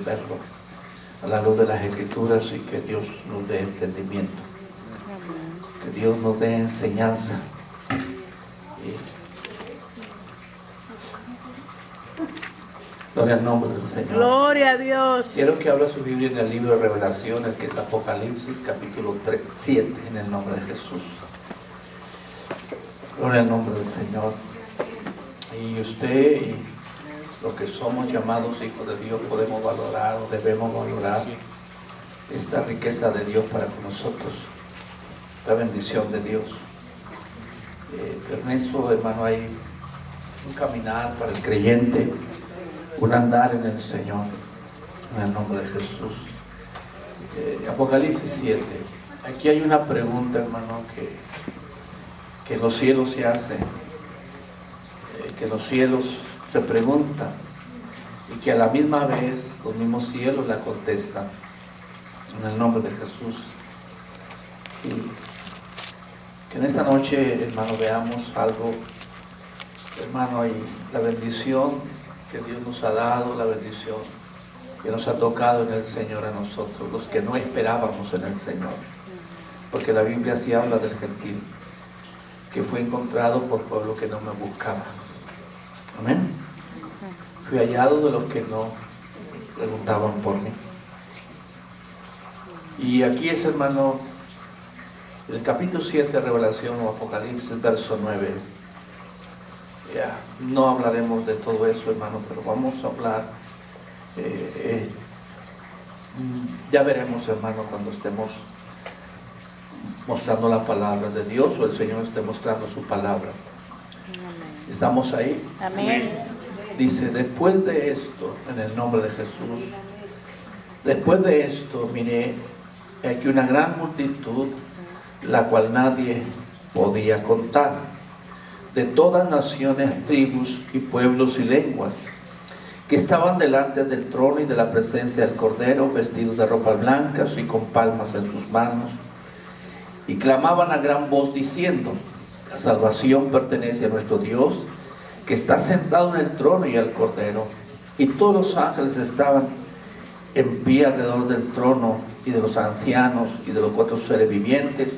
verlo a la luz de las Escrituras, y que Dios nos dé entendimiento, que Dios nos dé enseñanza. Gloria al nombre del Señor. Gloria a Dios. Quiero que abra su Biblia en el libro de Revelaciones, que es Apocalipsis, capítulo 7, en el nombre de Jesús. Gloria al nombre del Señor. Y usted y los que somos llamados hijos de Dios podemos valorar, o debemos valorar, esta riqueza de Dios para con nosotros, la bendición de Dios. Pero en eso, hermano, hay un caminar para el creyente, un andar en el Señor, en el nombre de Jesús. Apocalipsis 7. Aquí hay una pregunta, hermano, que en los cielos se hace, que en los cielos se pregunta, y que a la misma vez los mismos cielos la contestan, en el nombre de Jesús. Y que en esta noche, hermano, veamos algo, hermano, y la bendición que Dios nos ha dado, la bendición que nos ha tocado en el Señor a nosotros, los que no esperábamos en el Señor. Porque la Biblia sí habla del gentil, que fue encontrado por pueblo que no me buscaba. Amén. Fui hallado de los que no preguntaban por mí. Y aquí es, hermano, el capítulo 7 de Revelación o Apocalipsis, verso 9. Ya, no hablaremos de todo eso, hermano, pero vamos a hablar, ya veremos, hermano, cuando estemos mostrando la palabra de Dios, o el Señor esté mostrando su palabra. ¿Estamos ahí? Amén. Dice, después de esto, en el nombre de Jesús, después de esto, miré aquí una gran multitud, la cual nadie podía contar, de todas naciones, tribus y pueblos y lenguas, que estaban delante del trono y de la presencia del Cordero, vestidos de ropas blancas y con palmas en sus manos, y clamaban a gran voz diciendo, la salvación pertenece a nuestro Dios, que está sentado en el trono y al Cordero. Y todos los ángeles estaban en pie alrededor del trono, y de los ancianos y de los 4 seres vivientes,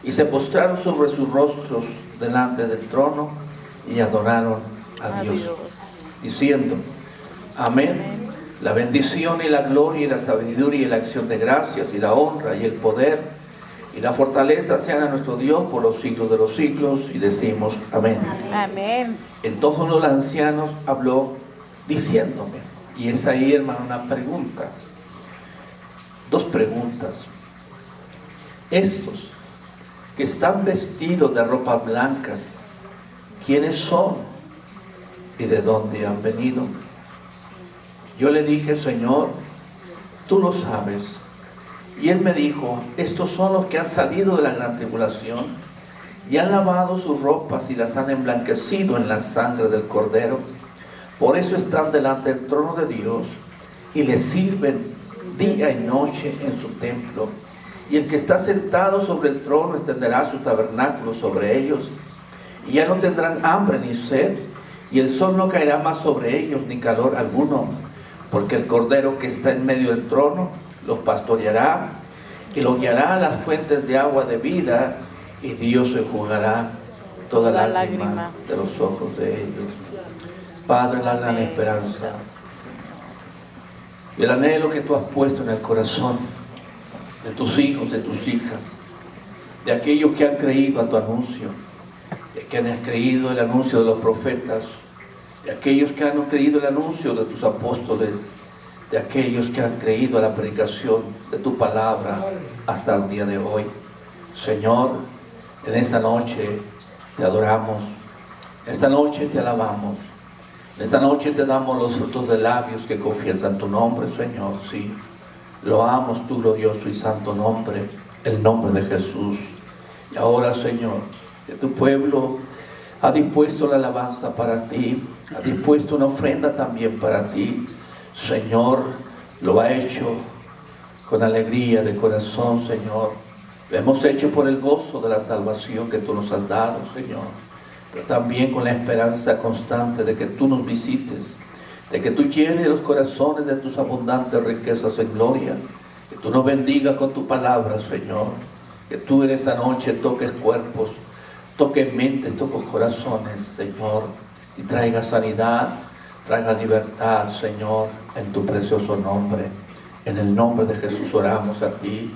y se postraron sobre sus rostros delante del trono y adoraron a Dios, diciendo, amén. La bendición y la gloria y la sabiduría y la acción de gracias y la honra y el poder y la fortaleza sean a nuestro Dios por los siglos de los siglos. Y decimos amén. Amén. Entonces uno de los ancianos habló diciéndome, y es ahí, hermano, una pregunta, 2 preguntas. Estos que están vestidos de ropas blancas, ¿quiénes son y de dónde han venido? Yo le dije, Señor, tú lo sabes. Y él me dijo, estos son los que han salido de la gran tribulación y han lavado sus ropas y las han emblanquecido en la sangre del Cordero. Por eso están delante del trono de Dios y le sirven día y noche en su templo. Y el que está sentado sobre el trono extenderá su tabernáculo sobre ellos, y ya no tendrán hambre ni sed, y el sol no caerá más sobre ellos, ni calor alguno, porque el Cordero que está en medio del trono los pastoreará, y los guiará a las fuentes de agua de vida, y Dios enjugará toda lágrima de los ojos de ellos. Padre, la gran esperanza y el anhelo que tú has puesto en el corazón de tus hijos, de tus hijas, de aquellos que han creído a tu anuncio, de que han creído el anuncio de los profetas, de aquellos que han creído el anuncio de tus apóstoles, de aquellos que han creído a la predicación de tu palabra hasta el día de hoy. Señor, en esta noche te adoramos, en esta noche te alabamos, en esta noche te damos los frutos de labios que confiesan tu nombre, Señor. Sí, loamos tu glorioso y santo nombre, el nombre de Jesús. Y ahora, Señor, que tu pueblo ha dispuesto la alabanza para ti, ha dispuesto una ofrenda también para ti. Señor, lo ha hecho con alegría de corazón, Señor. Lo hemos hecho por el gozo de la salvación que tú nos has dado, Señor, pero también con la esperanza constante de que tú nos visites, de que tú llenes los corazones de tus abundantes riquezas en gloria, que tú nos bendigas con tu palabra, Señor, que tú en esta noche toques cuerpos, toques mentes, toques corazones, Señor, y traiga sanidad, traiga libertad, Señor, en tu precioso nombre. En el nombre de Jesús oramos a ti,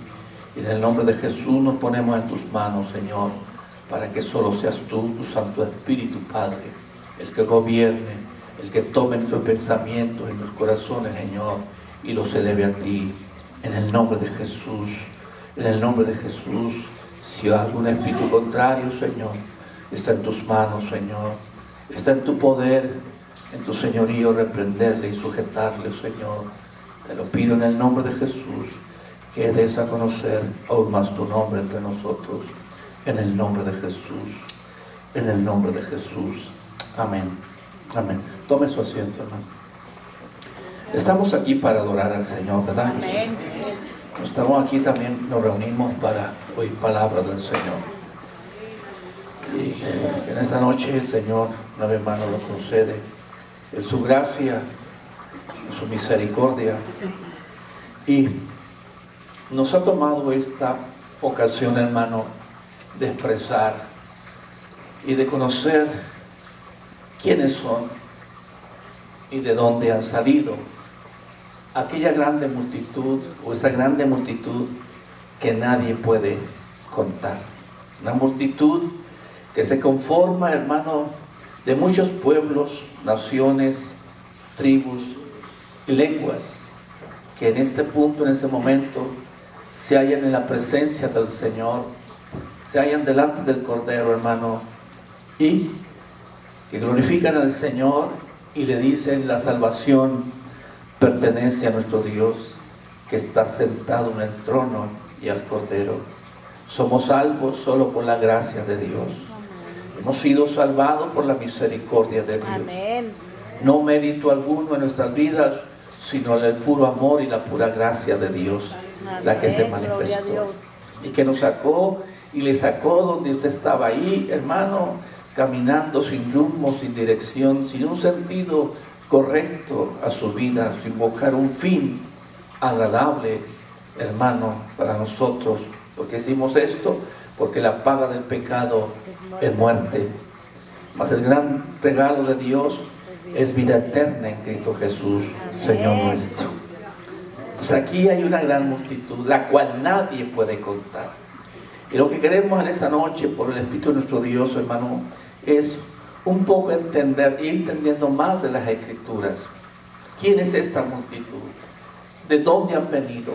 y en el nombre de Jesús nos ponemos en tus manos, Señor, para que solo seas tú, tu Santo Espíritu, Padre, el que gobierne, el que tome nuestros pensamientos y nuestros corazones, Señor, y los eleve a ti. En el nombre de Jesús, en el nombre de Jesús. Si hay algún espíritu contrario, Señor, está en tus manos, Señor. Está en tu poder, en tu señorío, reprenderle y sujetarle, Señor. Te lo pido en el nombre de Jesús, que des a conocer aún más tu nombre entre nosotros. En el nombre de Jesús, en el nombre de Jesús. Amén, amén. Tome su asiento, hermano. Estamos aquí para adorar al Señor, ¿verdad? Amén. Estamos aquí también, nos reunimos para oír palabras del Señor. Y en esta noche el Señor, una vez más, nos lo concede en su gracia, en su misericordia. Y nos ha tomado esta ocasión, hermano, de expresar y de conocer quiénes son y de dónde han salido aquella grande multitud, o esa grande multitud que nadie puede contar. Una multitud que se conforma, hermano, de muchos pueblos, naciones, tribus y lenguas, que en este punto, en este momento, se hallan en la presencia del Señor, se hallan delante del Cordero, hermano, y que glorifican al Señor y le dicen: la salvación pertenece a nuestro Dios, que está sentado en el trono, y al Cordero. Somos salvos solo por la gracia de Dios. Hemos sido salvados por la misericordia de Dios. Amén. No mérito alguno en nuestras vidas, sino el puro amor y la pura gracia de Dios, la que se manifestó y que nos sacó, y le sacó donde usted estaba ahí, hermano, caminando sin rumbo, sin dirección, sin un sentido correcto a su vida, sin buscar un fin agradable, hermano, para nosotros. Porque hicimos esto, porque la paga del pecado es muerte, mas el gran regalo de Dios es vida eterna en Cristo Jesús, Señor nuestro. Entonces aquí hay una gran multitud, la cual nadie puede contar. Y lo que queremos en esta noche, por el Espíritu de nuestro Dios, hermano, es un poco entender, y entendiendo más de las Escrituras. ¿Quién es esta multitud? ¿De dónde han venido?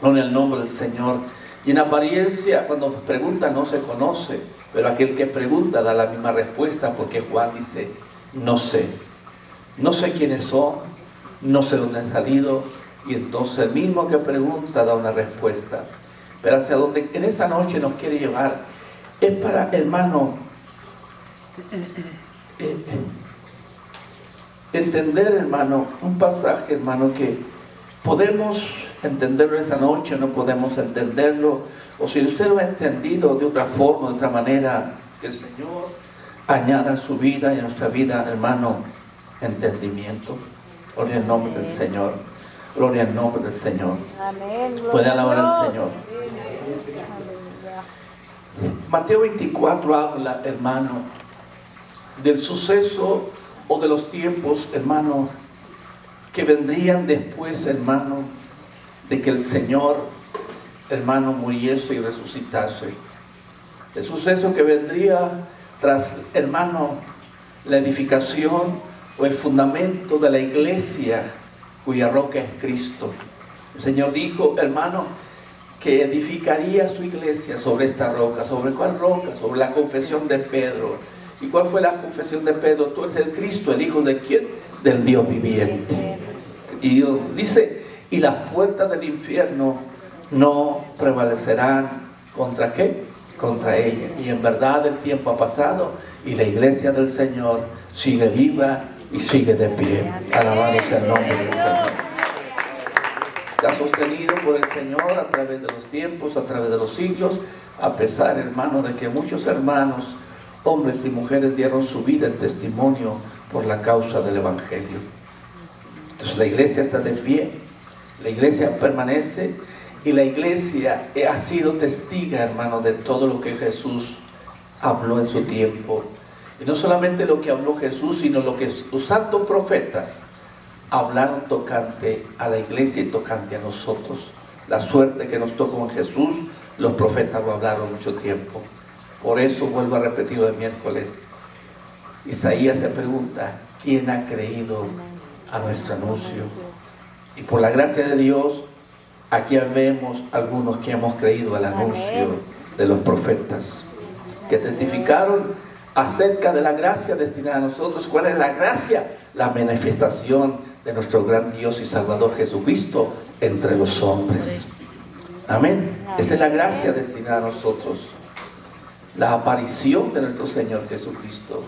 No, en el nombre del Señor. Y en apariencia, cuando pregunta, no se conoce, pero aquel que pregunta da la misma respuesta, porque Juan dice: no sé. No sé quiénes son, no sé dónde han salido, y entonces el mismo que pregunta da una respuesta. Pero hacia donde en esta noche nos quiere llevar es para, hermano, entender, hermano, un pasaje, hermano, que podemos entenderlo esta noche, no podemos entenderlo, o si usted lo ha entendido de otra forma, de otra manera, que el Señor añada a su vida y a nuestra vida, hermano, entendimiento. Gloria al nombre del Señor, gloria al nombre del Señor. Amén. Puede alabar al Señor. Mateo 24 habla, hermano, del suceso o de los tiempos, hermano, que vendrían después, hermano, de que el Señor, hermano, muriese y resucitase. El suceso que vendría tras, hermano, la edificación o el fundamento de la iglesia, cuya roca es Cristo. El Señor dijo, hermano, que edificaría su iglesia sobre esta roca. ¿Sobre cuál roca? Sobre la confesión de Pedro. ¿Y cuál fue la confesión de Pedro? Tú eres el Cristo, el Hijo de ¿quién? Del Dios viviente. Y dice, y las puertas del infierno no prevalecerán ¿contra qué? Contra ella. Y en verdad el tiempo ha pasado y la iglesia del Señor sigue viva y sigue de pie. Alabado sea el nombre del Señor. Está sostenido por el Señor a través de los tiempos, a través de los siglos, a pesar, hermano, de que muchos hermanos, hombres y mujeres, dieron su vida en testimonio por la causa del Evangelio. La iglesia está de pie, la iglesia permanece y la iglesia ha sido testiga, hermano, de todo lo que Jesús habló en su tiempo. Y no solamente lo que habló Jesús, sino lo que los santos profetas hablaron tocante a la iglesia y tocante a nosotros. La suerte que nos tocó en Jesús, los profetas lo hablaron mucho tiempo. Por eso vuelvo a repetirlo de miércoles. Isaías se pregunta, ¿quién ha creído a nuestro anuncio? Y por la gracia de Dios, aquí vemos algunos que hemos creído al anuncio de los profetas, que testificaron acerca de la gracia destinada a nosotros. ¿Cuál es la gracia? La manifestación de nuestro gran Dios y Salvador Jesucristo entre los hombres. Amén. Esa es la gracia destinada a nosotros. La aparición de nuestro Señor Jesucristo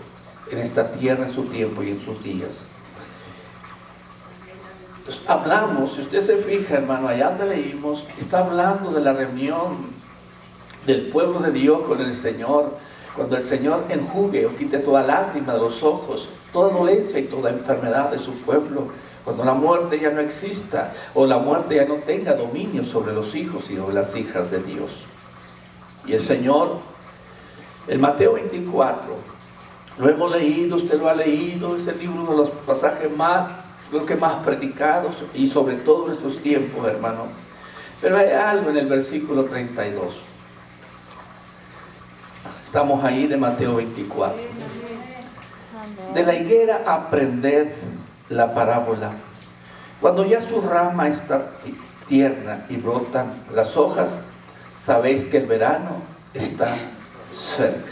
en esta tierra, en su tiempo y en sus días. Entonces hablamos, si usted se fija, hermano, allá donde leímos, está hablando de la reunión del pueblo de Dios con el Señor, cuando el Señor enjugue o quite toda lágrima de los ojos, toda dolencia y toda enfermedad de su pueblo, cuando la muerte ya no exista o la muerte ya no tenga dominio sobre los hijos y sobre las hijas de Dios. Y el Señor, en Mateo 24, lo hemos leído, usted lo ha leído, es el libro, uno de los pasajes más, creo que más predicados y sobre todo en estos tiempos, hermano. Pero hay algo en el versículo 32. Estamos ahí de Mateo 24. De la higuera aprended la parábola. Cuando ya su rama está tierna y brotan las hojas, sabéis que el verano está cerca.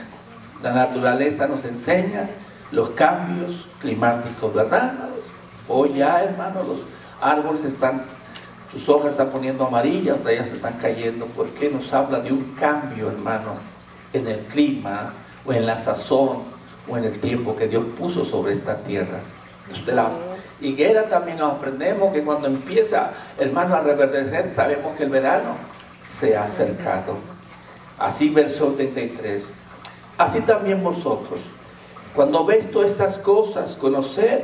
La naturaleza nos enseña los cambios climáticos, ¿verdad, hermanos? Hoy ya, hermanos, los árboles sus hojas están poniendo amarillas, otras ya se están cayendo. ¿Por qué? Nos habla de un cambio, hermano, en el clima, o en la sazón, o en el tiempo que Dios puso sobre esta tierra. De la higuera también nos aprendemos que cuando empieza, hermano, a reverdecer, sabemos que el verano se ha acercado. Así verso 33. Así también vosotros, cuando veis todas estas cosas, conoced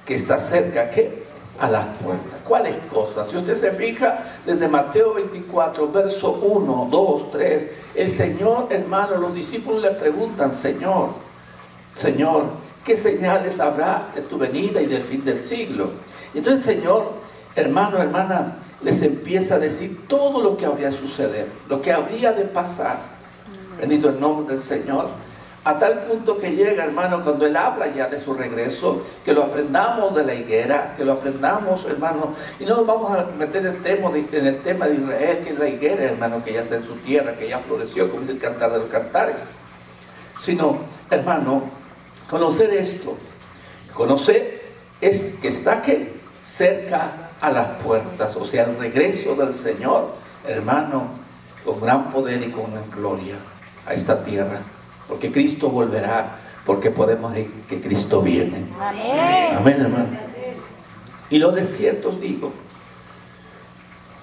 que está cerca, ¿qué? A las puertas. ¿Cuáles cosas? Si usted se fija, desde Mateo 24, verso 1, 2, 3, el Señor, hermano, los discípulos le preguntan, Señor, ¿qué señales habrá de tu venida y del fin del siglo? Y entonces el Señor, hermano, hermana, les empieza a decir todo lo que habría de suceder, lo que habría de pasar. Bendito el nombre del Señor. A tal punto que llega, hermano, cuando Él habla ya de su regreso, que lo aprendamos de la higuera, que lo aprendamos, hermano, y no nos vamos a meter en el tema de Israel, que es la higuera, hermano, que ya está en su tierra, que ya floreció, como dice el Cantar de los Cantares, sino, hermano, conocer esto, conocer es que está que cerca a las puertas, o sea, el regreso del Señor, hermano, con gran poder y con gran gloria a esta tierra, porque Cristo volverá, porque podemos decir que Cristo viene. Amén. Amén, hermano. Y lo de cierto os digo,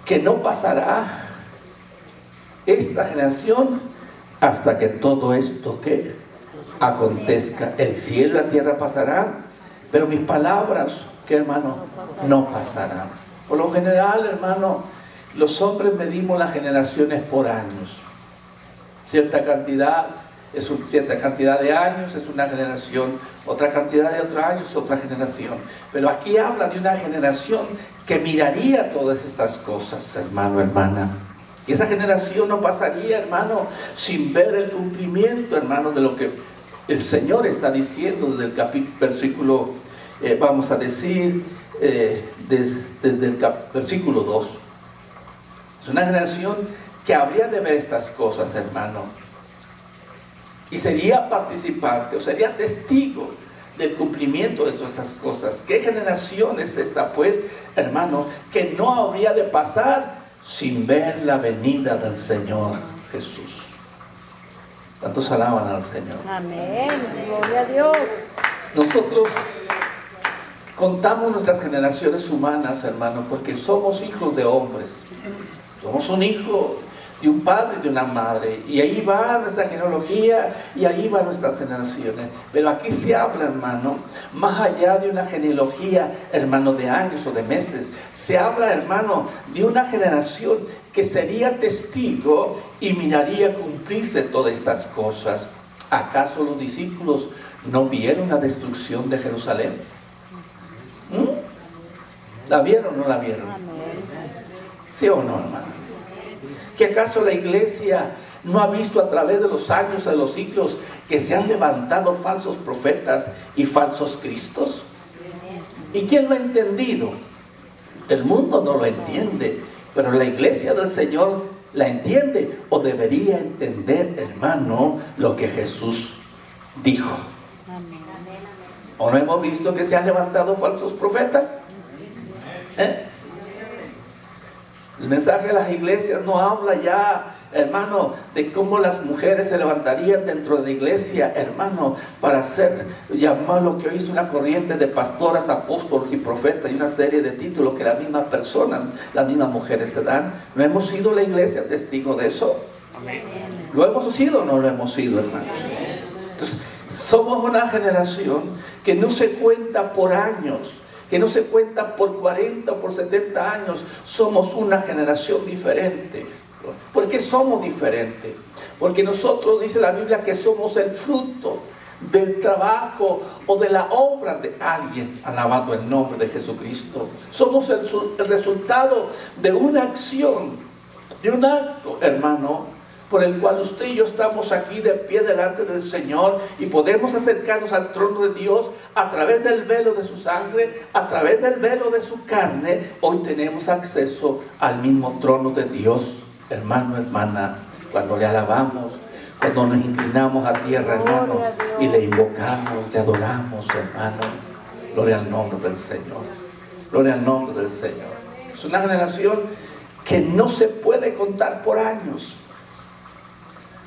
que no pasará esta generación hasta que todo esto que acontezca. El cielo y la tierra pasarán, pero mis palabras, que hermano, no pasarán. Por lo general, hermano, los hombres medimos las generaciones por años. Cierta cantidad de años es una generación, otra cantidad de otros años es otra generación. Pero aquí habla de una generación que miraría todas estas cosas, hermano, hermana. Y esa generación no pasaría, hermano, sin ver el cumplimiento, hermano, de lo que el Señor está diciendo desde el versículo, vamos a decir, desde el versículo 2. Es una generación que habría de ver estas cosas, hermano, y sería participante o sería testigo del cumplimiento de todas esas cosas. ¿Qué generación es esta, pues, hermano, que no habría de pasar sin ver la venida del Señor Jesús? ¿Cuántos alaban al Señor? Amén, gloria a Dios. Nosotros contamos nuestras generaciones humanas, hermano, porque somos hijos de hombres. Somos un hijo, de un padre y de una madre, y ahí va nuestra genealogía y ahí van nuestras generaciones. Pero aquí se habla, hermano, más allá de una genealogía, hermano, de años o de meses. Se habla, hermano, de una generación que sería testigo y miraría cumplirse todas estas cosas. ¿Acaso los discípulos no vieron la destrucción de Jerusalén? ¿La vieron o no la vieron? ¿Sí o no, hermano? ¿Que acaso la iglesia no ha visto a través de los años, de los siglos, que se han levantado falsos profetas y falsos cristos? ¿Y quién lo ha entendido? El mundo no lo entiende, pero la iglesia del Señor la entiende, o debería entender, hermano, lo que Jesús dijo. ¿O no hemos visto que se han levantado falsos profetas? El mensaje de las iglesias no habla ya, hermano, de cómo las mujeres se levantarían dentro de la iglesia, hermano, para hacer, llamar lo que hoy es una corriente de pastoras, apóstoles y profetas, y una serie de títulos que las mismas personas, las mismas mujeres se dan. ¿No hemos sido la iglesia testigo de eso? ¿Lo hemos sido o no lo hemos sido, hermanos? Entonces, somos una generación que no se cuenta por años, que no se cuenta por 40 o por 70 años. Somos una generación diferente. ¿Por qué somos diferentes? Porque nosotros, dice la Biblia, que somos el fruto del trabajo o de la obra de alguien, alabado el nombre de Jesucristo. Somos el resultado de una acción, de un acto, hermano, por el cual usted y yo estamos aquí de pie delante del Señor y podemos acercarnos al trono de Dios a través del velo de su sangre, a través del velo de su carne. Hoy tenemos acceso al mismo trono de Dios, hermano, hermana, cuando le alabamos, cuando nos inclinamos a tierra, hermano, y le invocamos, le adoramos, hermano. Gloria al nombre del Señor. Gloria al nombre del Señor. Es una generación que no se puede contar por años,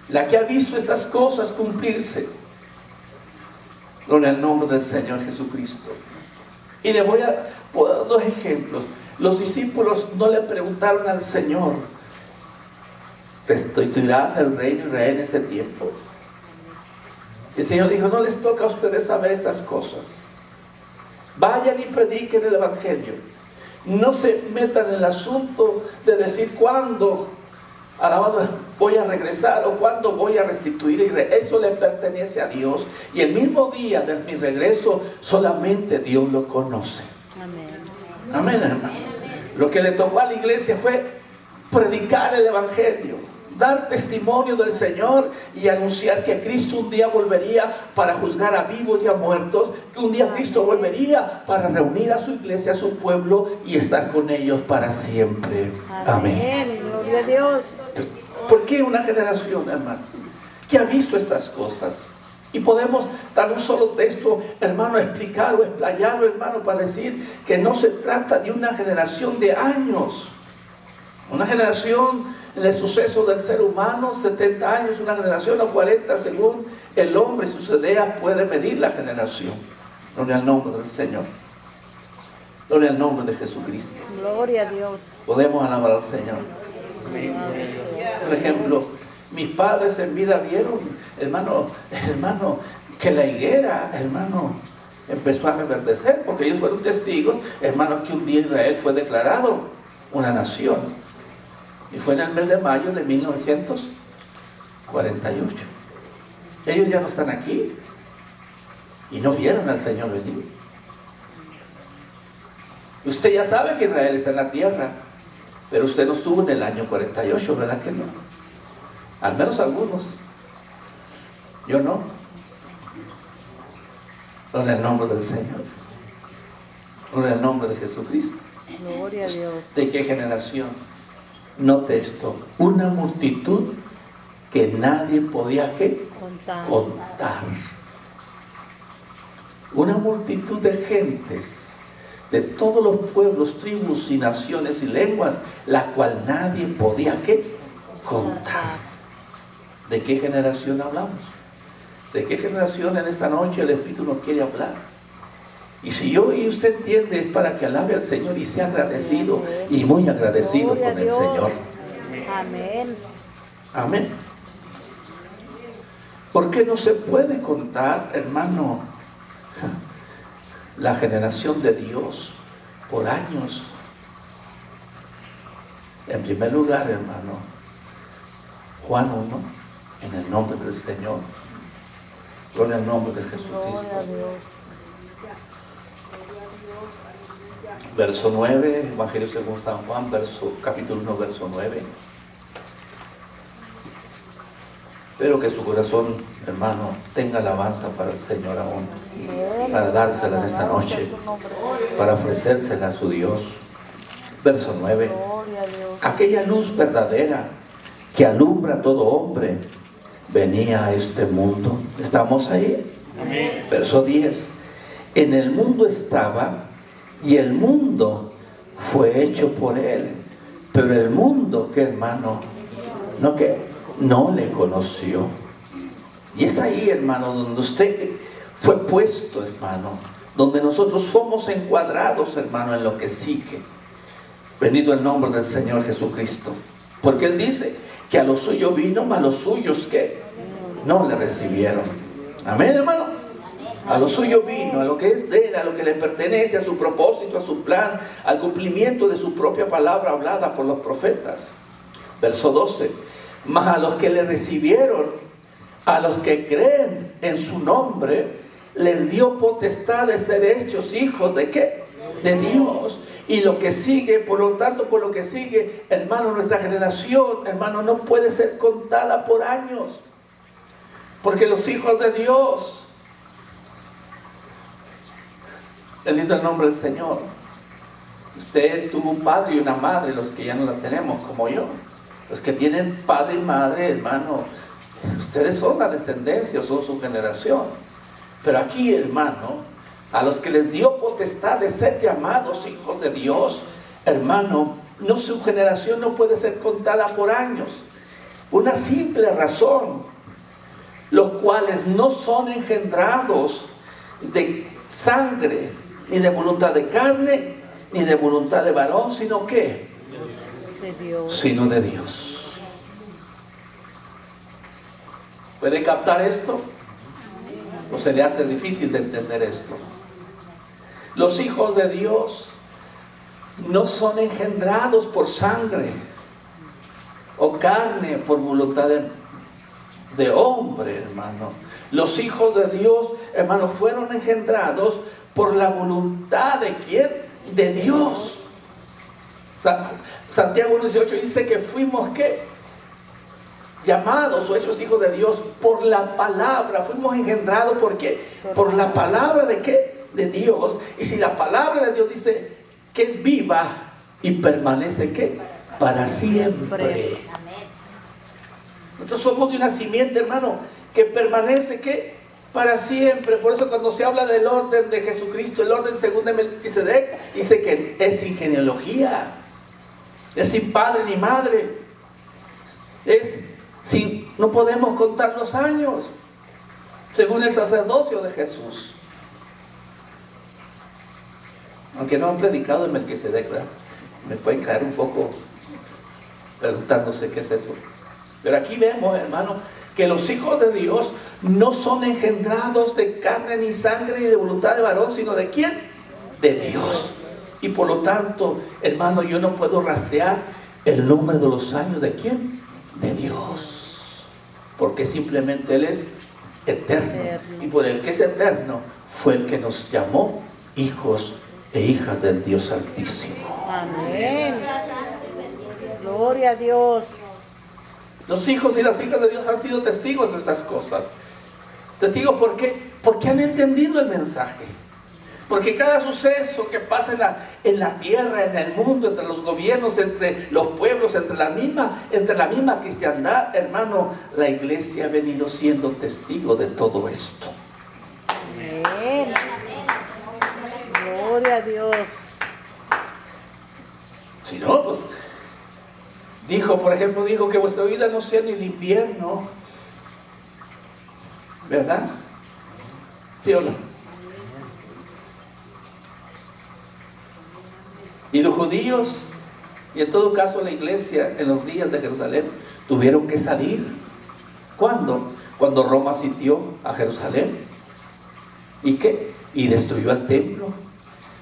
la que ha visto estas cosas cumplirse. Gloria al nombre del Señor Jesucristo. Y le voy a dar dos ejemplos. Los discípulos no le preguntaron al Señor: ¿restituirás el reino de Israel en este tiempo? El Señor dijo: no les toca a ustedes saber estas cosas. Vayan y prediquen el Evangelio. No se metan en el asunto de decir cuándo, alabado, voy a regresar o cuándo voy a restituir Israel. Eso le pertenece a Dios, y el mismo día de mi regreso solamente Dios lo conoce. Amén. Amén, hermano. Lo que le tocó a la iglesia fue predicar el Evangelio, dar testimonio del Señor y anunciar que Cristo un día volvería para juzgar a vivos y a muertos, que un día Cristo volvería para reunir a su iglesia, a su pueblo, y estar con ellos para siempre. Amén. Amén. Gloria a Dios. ¿Por qué una generación, hermano, que ha visto estas cosas? Y podemos dar un solo texto, hermano, explicar o explayarlo, hermano, para decir que no se trata de una generación de años. Una generación en el suceso del ser humano, 70 años, una generación o 40, según el hombre y sus ideas puede medir la generación. Gloria al nombre del Señor. Gloria al nombre de Jesucristo. Gloria a Dios. Podemos alabar al Señor. Por ejemplo, mis padres en vida vieron, hermano, que la higuera, hermano, empezó a reverdecer, porque ellos fueron testigos, hermano, que un día Israel fue declarado una nación. Y fue en el mes de mayo de 1948. Ellos ya no están aquí y no vieron al Señor venir. Usted ya sabe que Israel está en la tierra, pero usted no estuvo en el año 48, ¿verdad que no? Al menos algunos. Yo no. Gloria al nombre del Señor. Gloria al nombre de Jesucristo. Gloria a Dios. ¿De qué generación? Note esto: una multitud que nadie podía ¿qué? Contar. Una multitud de gentes de todos los pueblos, tribus y naciones y lenguas, la cual nadie podía ¿qué? Contar. ¿De qué generación hablamos? ¿De qué generación en esta noche el Espíritu nos quiere hablar? Y si yo y usted entiende, es para que alabe al Señor y sea agradecido y muy agradecido con el Señor. Amén. Amén. ¿Por qué no se puede contar, hermano, la generación de Dios por años? En primer lugar, hermano, Juan 1, en el nombre del Señor. Gloria al nombre de Jesucristo. Gloria a Dios. Verso 9, Evangelio según San Juan, capítulo 1, verso 9. Espero que su corazón, hermano, tenga alabanza para el Señor aún, para dársela en esta noche, para ofrecérsela a su Dios. Verso 9. Gloria a Dios. Aquella luz verdadera que alumbra a todo hombre venía a este mundo. ¿Estamos ahí? Amén. Verso 10. En el mundo estaba y el mundo fue hecho por él, pero el mundo, ¿qué, hermano? No le conoció. Y es ahí, hermano, donde usted fue puesto, hermano, donde nosotros somos encuadrados, hermano, en lo que sigue. Bendito el nombre del Señor Jesucristo, porque Él dice que a los suyos vino, mas los suyos que no le recibieron. Amén, hermano. A lo suyo vino, a lo que es de Él, a lo que le pertenece, a su propósito, a su plan, al cumplimiento de su propia palabra hablada por los profetas. Verso 12. Mas a los que le recibieron, a los que creen en su nombre, les dio potestad de ser hechos hijos ¿de qué? De Dios. Y lo que sigue, por lo tanto, por lo que sigue, hermano, nuestra generación, hermano, no puede ser contada por años. Porque los hijos de Dios, bendito el nombre del Señor. Usted tuvo un padre y una madre, los que ya no la tenemos, como yo. Los que tienen padre y madre, hermano, ustedes son la descendencia, son su generación. Pero aquí, hermano, a los que les dio potestad de ser llamados hijos de Dios, hermano, no, su generación no puede ser contada por años. Una simple razón, los cuales no son engendrados de sangre, ni de voluntad de carne, ni de voluntad de varón, sino ¿qué? De Dios. Sino de Dios. ¿Puede captar esto? ¿O se le hace difícil de entender esto? Los hijos de Dios no son engendrados por sangre o carne, por voluntad de hombre, hermano. Los hijos de Dios, hermano, fueron engendrados por la voluntad ¿de quién? De Dios. Santiago 1:18 dice que fuimos ¿qué? Llamados o hechos hijos de Dios por la palabra. Fuimos engendrados ¿por qué? Por la palabra ¿de qué? De Dios. Y si la palabra de Dios dice que es viva y permanece ¿qué? Para siempre. Nosotros somos de una simiente, hermano, que permanece ¿qué? Para siempre. Por eso cuando se habla del orden de Jesucristo, el orden según de Melquisedec, dice que es sin genealogía, es sin padre ni madre, no podemos contar los años según el sacerdocio de Jesús. Aunque no han predicado en Melquisedec, ¿verdad? Me pueden caer un poco preguntándose qué es eso. Pero aquí vemos, hermano, que los hijos de Dios no son engendrados de carne ni sangre ni de voluntad de varón, sino ¿de quién? De Dios. Y por lo tanto, hermano, yo no puedo rastrear el número de los años ¿de quién? De Dios. Porque simplemente Él es eterno. Y por el que es eterno fue el que nos llamó hijos e hijas del Dios Altísimo. Amén. Gloria a Dios. Los hijos y las hijas de Dios han sido testigos de estas cosas. Testigos, ¿por qué? Porque han entendido el mensaje. Porque cada suceso que pasa en la tierra, en el mundo, entre los gobiernos, entre los pueblos, entre la misma cristiandad, hermano, la iglesia ha venido siendo testigo de todo esto. Amén. Gloria a Dios. Si no, pues por ejemplo, dijo que vuestra vida no sea ni el invierno, ¿verdad? ¿Sí o no? Y los judíos Y en todo caso la iglesia en los días de Jerusalén tuvieron que salir. ¿Cuándo? Cuando Roma sitió a Jerusalén. ¿Y qué? Y destruyó el templo,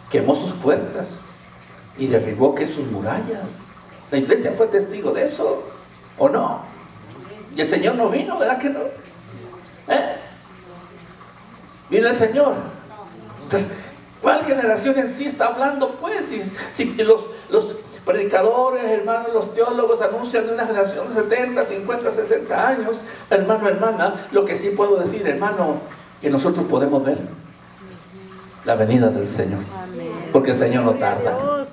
quemó sus puertas y derribó que sus murallas. La iglesia fue testigo de eso, ¿o no? Y el Señor no vino, ¿verdad que no? ¿Vino el Señor? Entonces, ¿cuál generación en sí está hablando pues? Si los predicadores, hermanos, los teólogos anuncian de una generación de 70, 50, 60 años, hermano, hermana, lo que sí puedo decir, hermano, que nosotros podemos ver la venida del Señor. Amén. Porque el Señor no tarda.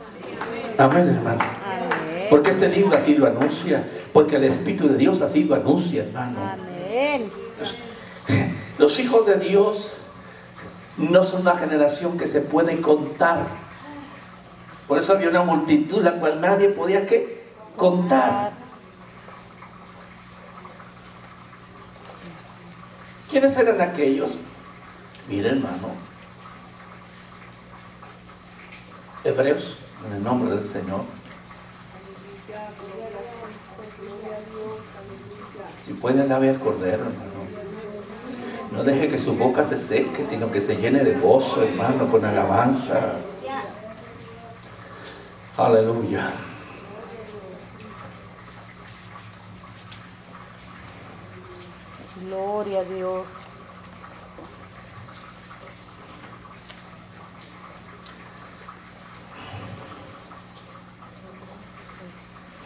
Amén, hermano. Amén. Porque este libro así lo anuncia. Porque el Espíritu de Dios así lo anuncia, hermano. Amén. Entonces, los hijos de Dios no son una generación que se puede contar. Por eso había una multitud la cual nadie podía ¿qué? Contar. ¿Quiénes eran aquellos? Mira, hermano, Hebreos, en el nombre del Señor. Si pueden alabar al Cordero, hermano. No deje que su boca se seque, sino que se llene de gozo, hermano, con alabanza. Aleluya. Gloria a Dios.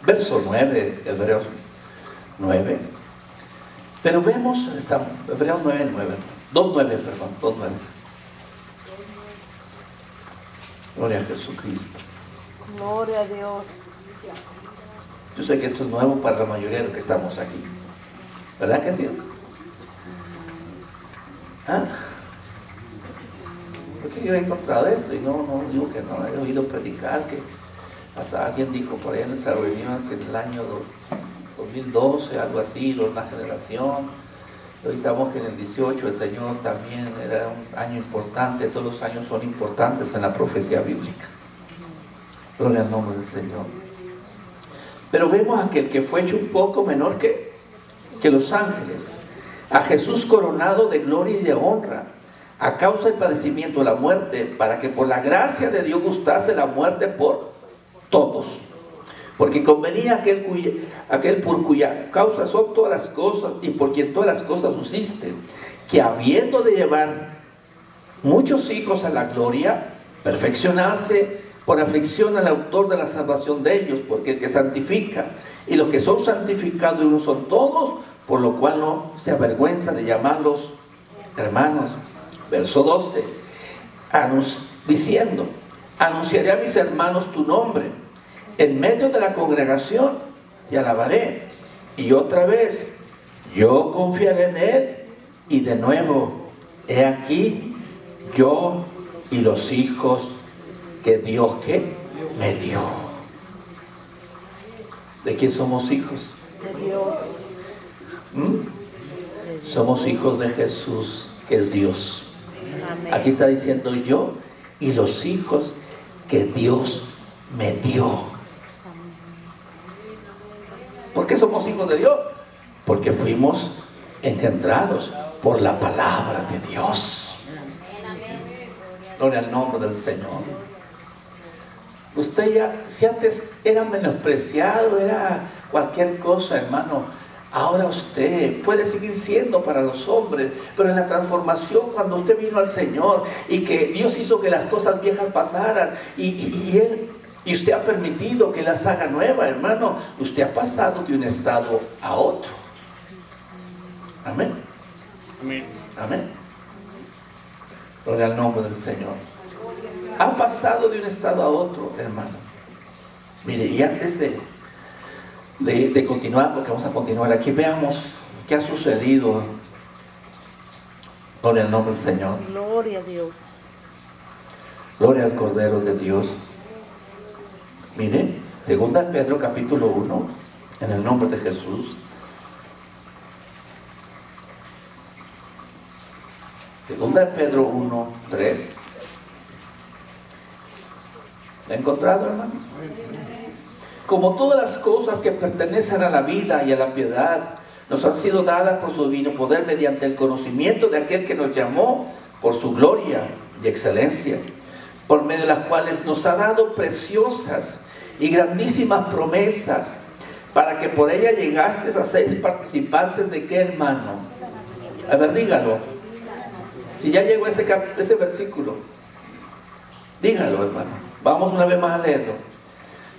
Verso 9, Hebreos 9. Pero vemos, Hebreos 9, 9. 2:9, perdón, 2:9. Gloria a Jesucristo. Gloria a Dios. Yo sé que esto es nuevo para la mayoría de los que estamos aquí. ¿Verdad que sí? ¿Ah? Porque yo he encontrado esto y no digo que no, he oído predicar que hasta alguien dijo por ahí en nuestra reunión que en el año 2012, algo así, una generación. Hoy estamos que en el 18 el Señor también era un año importante. Todos los años son importantes en la profecía bíblica. Gloria al nombre del Señor. Pero vemos a aquel que fue hecho un poco menor que los ángeles, a Jesús coronado de gloria y de honra, a causa del padecimiento de la muerte, para que por la gracia de Dios gustase la muerte por todos. Porque convenía aquel por cuya causa son todas las cosas y por quien todas las cosas subsisten, que habiendo de llevar muchos hijos a la gloria, perfeccionarse por aflicción al autor de la salvación de ellos, porque el que santifica y los que son santificados uno son todos, por lo cual no se avergüenza de llamarlos hermanos. Verso 12, diciendo: anunciaré a mis hermanos tu nombre en medio de la congregación y alabaré. Y otra vez, yo confiaré en él. Y de nuevo, he aquí, yo y los hijos que Dios ¿qué? Me dio. ¿De quién somos hijos? De Dios. Somos hijos de Jesús, que es Dios. Amén. Aquí está diciendo yo y los hijos que Dios me dio. ¿Por qué somos hijos de Dios? Porque fuimos engendrados por la palabra de Dios. Gloria al nombre del Señor. Usted ya, si antes era menospreciado, era cualquier cosa, hermano, ahora usted puede seguir siendo para los hombres, pero en la transformación, cuando usted vino al Señor y que Dios hizo que las cosas viejas pasaran y usted ha permitido que las haga nueva, hermano, usted ha pasado de un estado a otro. Amén. Amén. Amén. Gloria al nombre del Señor. Ha pasado de un estado a otro, hermano. Mire, y antes de continuar, porque vamos a continuar aquí, veamos qué ha sucedido. Gloria al nombre del Señor. Gloria a Dios. Gloria al Cordero de Dios. Mire, 2 Pedro capítulo 1, en el nombre de Jesús. 2 Pedro 1, 3. ¿Lo he encontrado, hermano? como todas las cosas que pertenecen a la vida y a la piedad, nos han sido dadas por su divino poder mediante el conocimiento de aquel que nos llamó por su gloria y excelencia, por medio de las cuales nos ha dado preciosas y grandísimas promesas, para que por ella llegastes a ser participantes de qué, hermano. A ver, dígalo. Si ya llegó ese versículo, dígalo, hermano. Vamos una vez más a leerlo.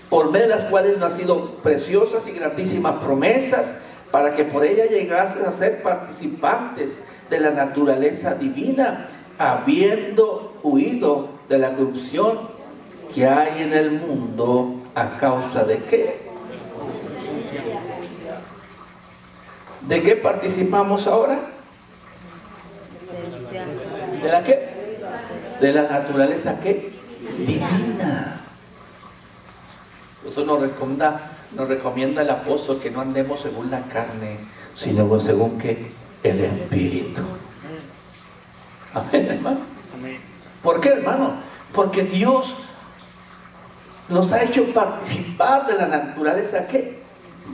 Por medio de las cuales nos han sido preciosas y grandísimas promesas, para que por ella llegases a ser participantes de la naturaleza divina, habiendo huido de la corrupción que hay en el mundo a causa de qué. ¿De qué participamos ahora? ¿De la qué? De la naturaleza ¿qué? Divina. Eso nos recomienda el apóstol que no andemos según la carne, sino según ¿qué? El Espíritu. Amén, hermano. ¿Por qué, hermano? Porque Dios nos ha hecho participar de la naturaleza ¿qué?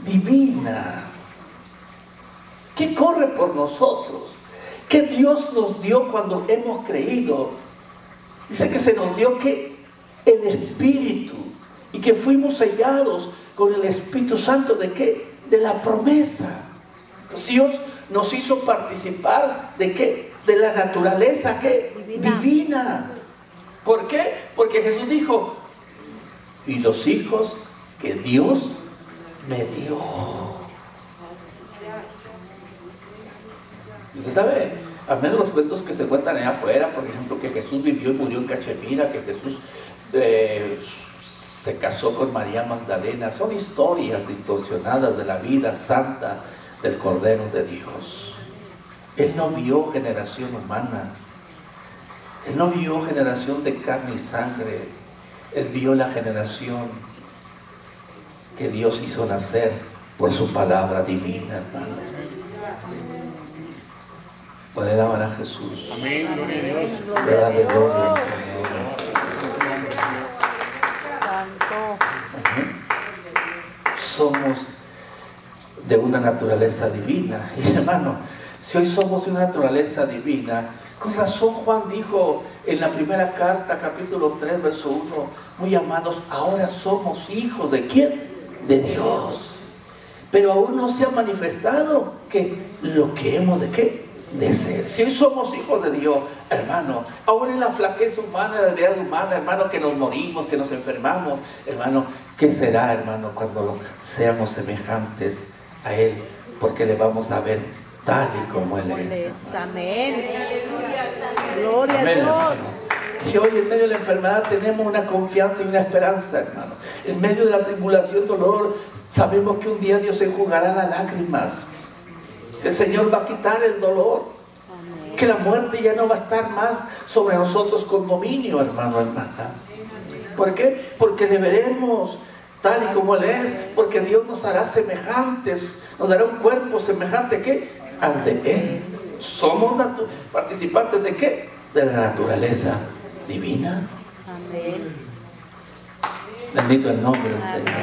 Divina, que corre por nosotros, que Dios nos dio cuando hemos creído. Dice que se nos dio ¿qué? El Espíritu, y que fuimos sellados con el Espíritu Santo ¿de qué? De la promesa. Entonces Dios nos hizo participar ¿de qué? De la naturaleza ¿qué? Divina. ¿Por qué? Porque Jesús dijo: y los hijos que Dios me dio. Usted sabe, al menos los cuentos que se cuentan allá afuera, por ejemplo, que Jesús vivió y murió en Cachemira, que Jesús se casó con María Magdalena, son historias distorsionadas de la vida santa del Cordero de Dios. Él no vio generación humana, Él no vio generación de carne y sangre, Él vio la generación que Dios hizo nacer por su palabra divina, hermano. Puede alabar a Jesús. Amén, gloria a Dios. Puede darle gloria al Señor. Somos de una naturaleza divina. Y hermano, si hoy somos de una naturaleza divina, con razón Juan dijo en la primera carta, capítulo 3, verso 1, muy amados, ahora somos hijos ¿de quién? De Dios. Pero aún no se ha manifestado que lo que hemos de qué? De ser. Si hoy somos hijos de Dios, hermano, aún en la flaqueza humana, la debilidad humana, hermano, que nos morimos, que nos enfermamos, hermano, ¿qué será, hermano, cuando seamos semejantes a Él? Porque le vamos a ver tal y como Él es. Amén. Gloria Amén, a Dios. hermano. Si hoy en medio de la enfermedad tenemos una confianza y una esperanza, hermano, en medio de la tribulación, dolor, sabemos que un día Dios enjugará las lágrimas. El Señor va a quitar el dolor. Amén. Que la muerte ya no va a estar más sobre nosotros con dominio, hermano, hermana. ¿Por qué? Porque le veremos tal y como Él es. Porque Dios nos hará semejantes. Nos dará un cuerpo semejante ¿qué? Al de Él. Somos participantes de ¿qué? De la naturaleza divina. Amén. Bendito el nombre del Señor.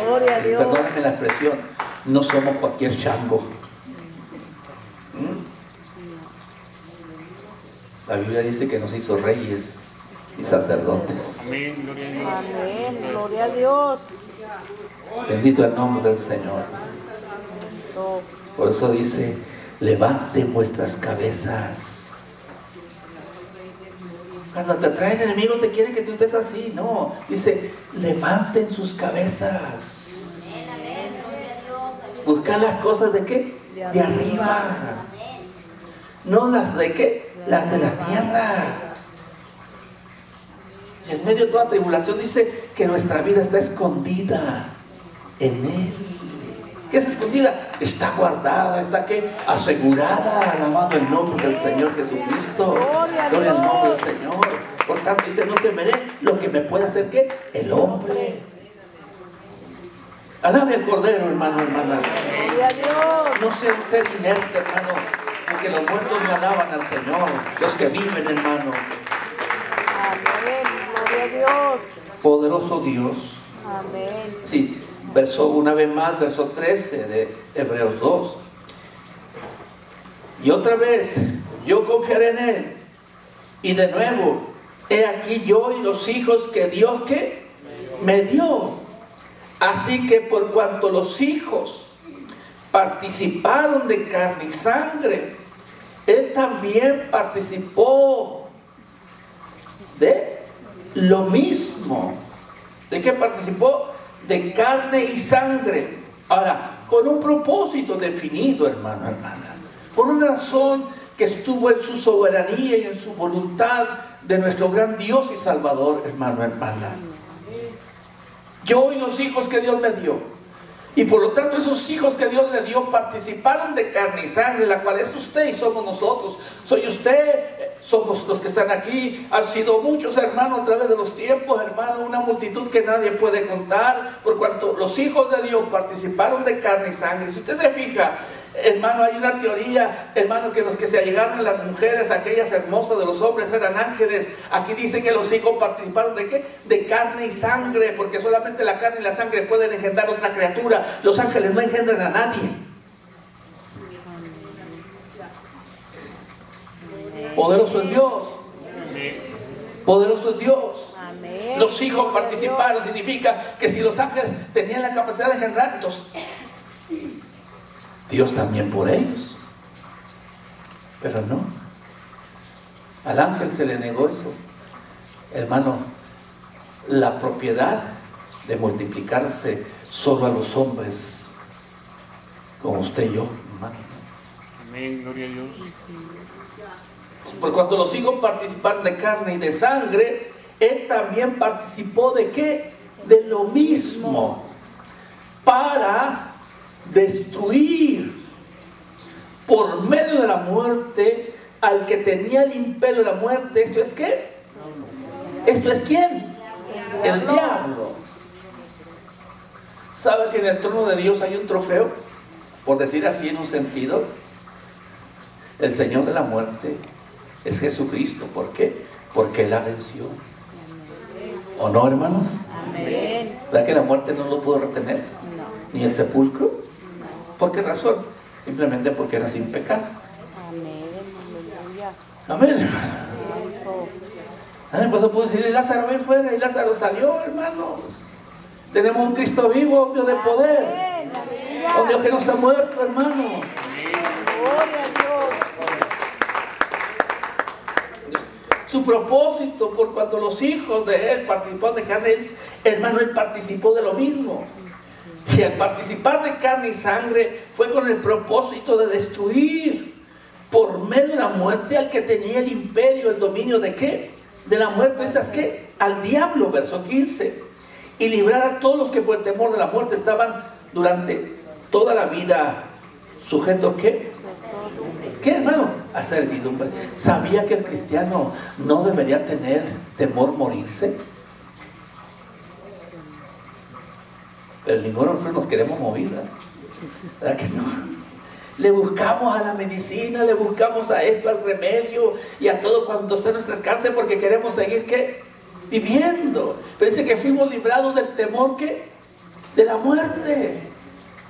Gloria a Dios. Perdónenme la expresión, no somos cualquier chango. La Biblia dice que nos hizo reyes y sacerdotes. Amén, gloria a Dios. Amén. Gloria a Dios. Bendito el nombre del Señor. Por eso dice, levanten vuestras cabezas. Cuando te trae el enemigo te quiere que tú estés así. No, dice, levanten sus cabezas. Buscar las cosas de qué? De arriba. No las de qué? Las de la tierra. Y en medio de toda tribulación dice que nuestra vida está escondida en Él. ¿Qué es escondida? Está guardada, está ¿qué? Asegurada. Alabado el nombre del Señor Jesucristo. Gloria al nombre del Señor. Por tanto dice, no temeré lo que me puede hacer ¿qué? El hombre. Alabe al Cordero, hermano, hermana. Gloria a Dios. No sea un ser inerte, hermano, porque los muertos no alaban al Señor, los que viven, hermano. Amén. Gloria a Dios. Poderoso Dios. Amén. Sí, una vez más, verso 13 de Hebreos 2. Y otra vez, yo confiaré en Él. Y de nuevo, he aquí yo y los hijos que Dios que me dio. Así que por cuanto los hijos participaron de carne y sangre, Él también participó de lo mismo. ¿De qué participó? De carne y sangre. Ahora, con un propósito definido, hermano, hermana. Por una razón que estuvo en su soberanía y en su voluntad de nuestro gran Dios y Salvador, hermano, hermana. Yo y los hijos que Dios me dio. Y por lo tanto esos hijos que Dios le dio participaron de carne y sangre, la cual es usted y somos nosotros. Soy usted, somos los que están aquí. Han sido muchos, hermanos, a través de los tiempos, hermano, una multitud que nadie puede contar. Por cuanto los hijos de Dios participaron de carne y sangre. Si usted se fija, hermano, hay una teoría, hermano, que los que se allegaron a las mujeres, aquellas hermosas de los hombres, eran ángeles. Aquí dice que los hijos participaron de ¿qué? De carne y sangre, porque solamente la carne y la sangre pueden engendrar otra criatura. Los ángeles no engendran a nadie. Poderoso es Dios. Poderoso es Dios. Los hijos participaron, significa que si los ángeles tenían la capacidad de engendrar, entonces Dios también por ellos. Pero no. Al ángel se le negó eso. Hermano, la propiedad de multiplicarse solo a los hombres, como usted y yo, hermano. Amén, gloria a Dios. Por cuanto los hijos participaron de carne y de sangre, Él también participó ¿de qué? De lo mismo, para destruir por medio de la muerte al que tenía el imperio de la muerte. ¿Esto es qué? ¿Esto es quién? El diablo. ¿Sabe que en el trono de Dios hay un trofeo? Por decir así en un sentido. El Señor de la muerte es Jesucristo. ¿Por qué? Porque Él la venció. ¿O no, hermanos? Amén. ¿Verdad que la muerte no lo pudo retener? No. ¿Ni el sepulcro? ¿Por qué razón? Simplemente porque era sin pecado. Amén. Aleluya. Amén. Por eso puedo decir, Lázaro ven fuera, y Lázaro salió, hermanos. Tenemos un Cristo vivo, un Dios de poder. Amén. Aleluya. Un Dios que no está muerto, hermano. Gloria a Dios. Su propósito, por cuando los hijos de Él participaron de carne, hermano, Él participó de lo mismo. Y al participar de carne y sangre fue con el propósito de destruir por medio de la muerte al que tenía el imperio, el dominio de ¿qué? De la muerte. ¿Estas qué? Al diablo, verso 15. Y librar a todos los que por el temor de la muerte estaban durante toda la vida sujetos ¿qué? ¿Qué, hermano? A servidumbre. ¿Sabía que el cristiano no debería tener temor morirse? Pero ninguno de nosotros nos queremos morir, ¿verdad? ¿Verdad que no? Le buscamos a la medicina, le buscamos a esto, al remedio y a todo cuanto está a nuestro alcance porque queremos seguir ¿qué? Viviendo. Pero dice que fuimos librados del temor ¿qué? De la muerte.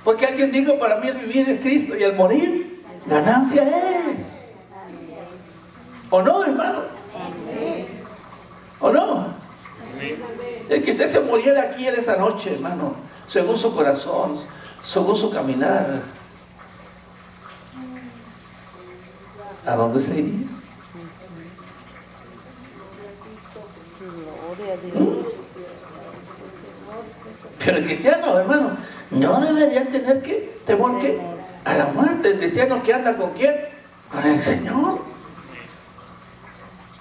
Porque alguien dijo, para mí el vivir es Cristo y el morir ganancia es. ¿O no, hermano? ¿O no? El que usted se muriera aquí en esta noche, hermano, según su corazón, según su caminar, ¿a dónde se iría? Gloria a Dios. Pero el cristiano, hermano, no debería tener ¿qué? Temor ¿qué? A la muerte. El cristiano que anda ¿con quién? Con el Señor.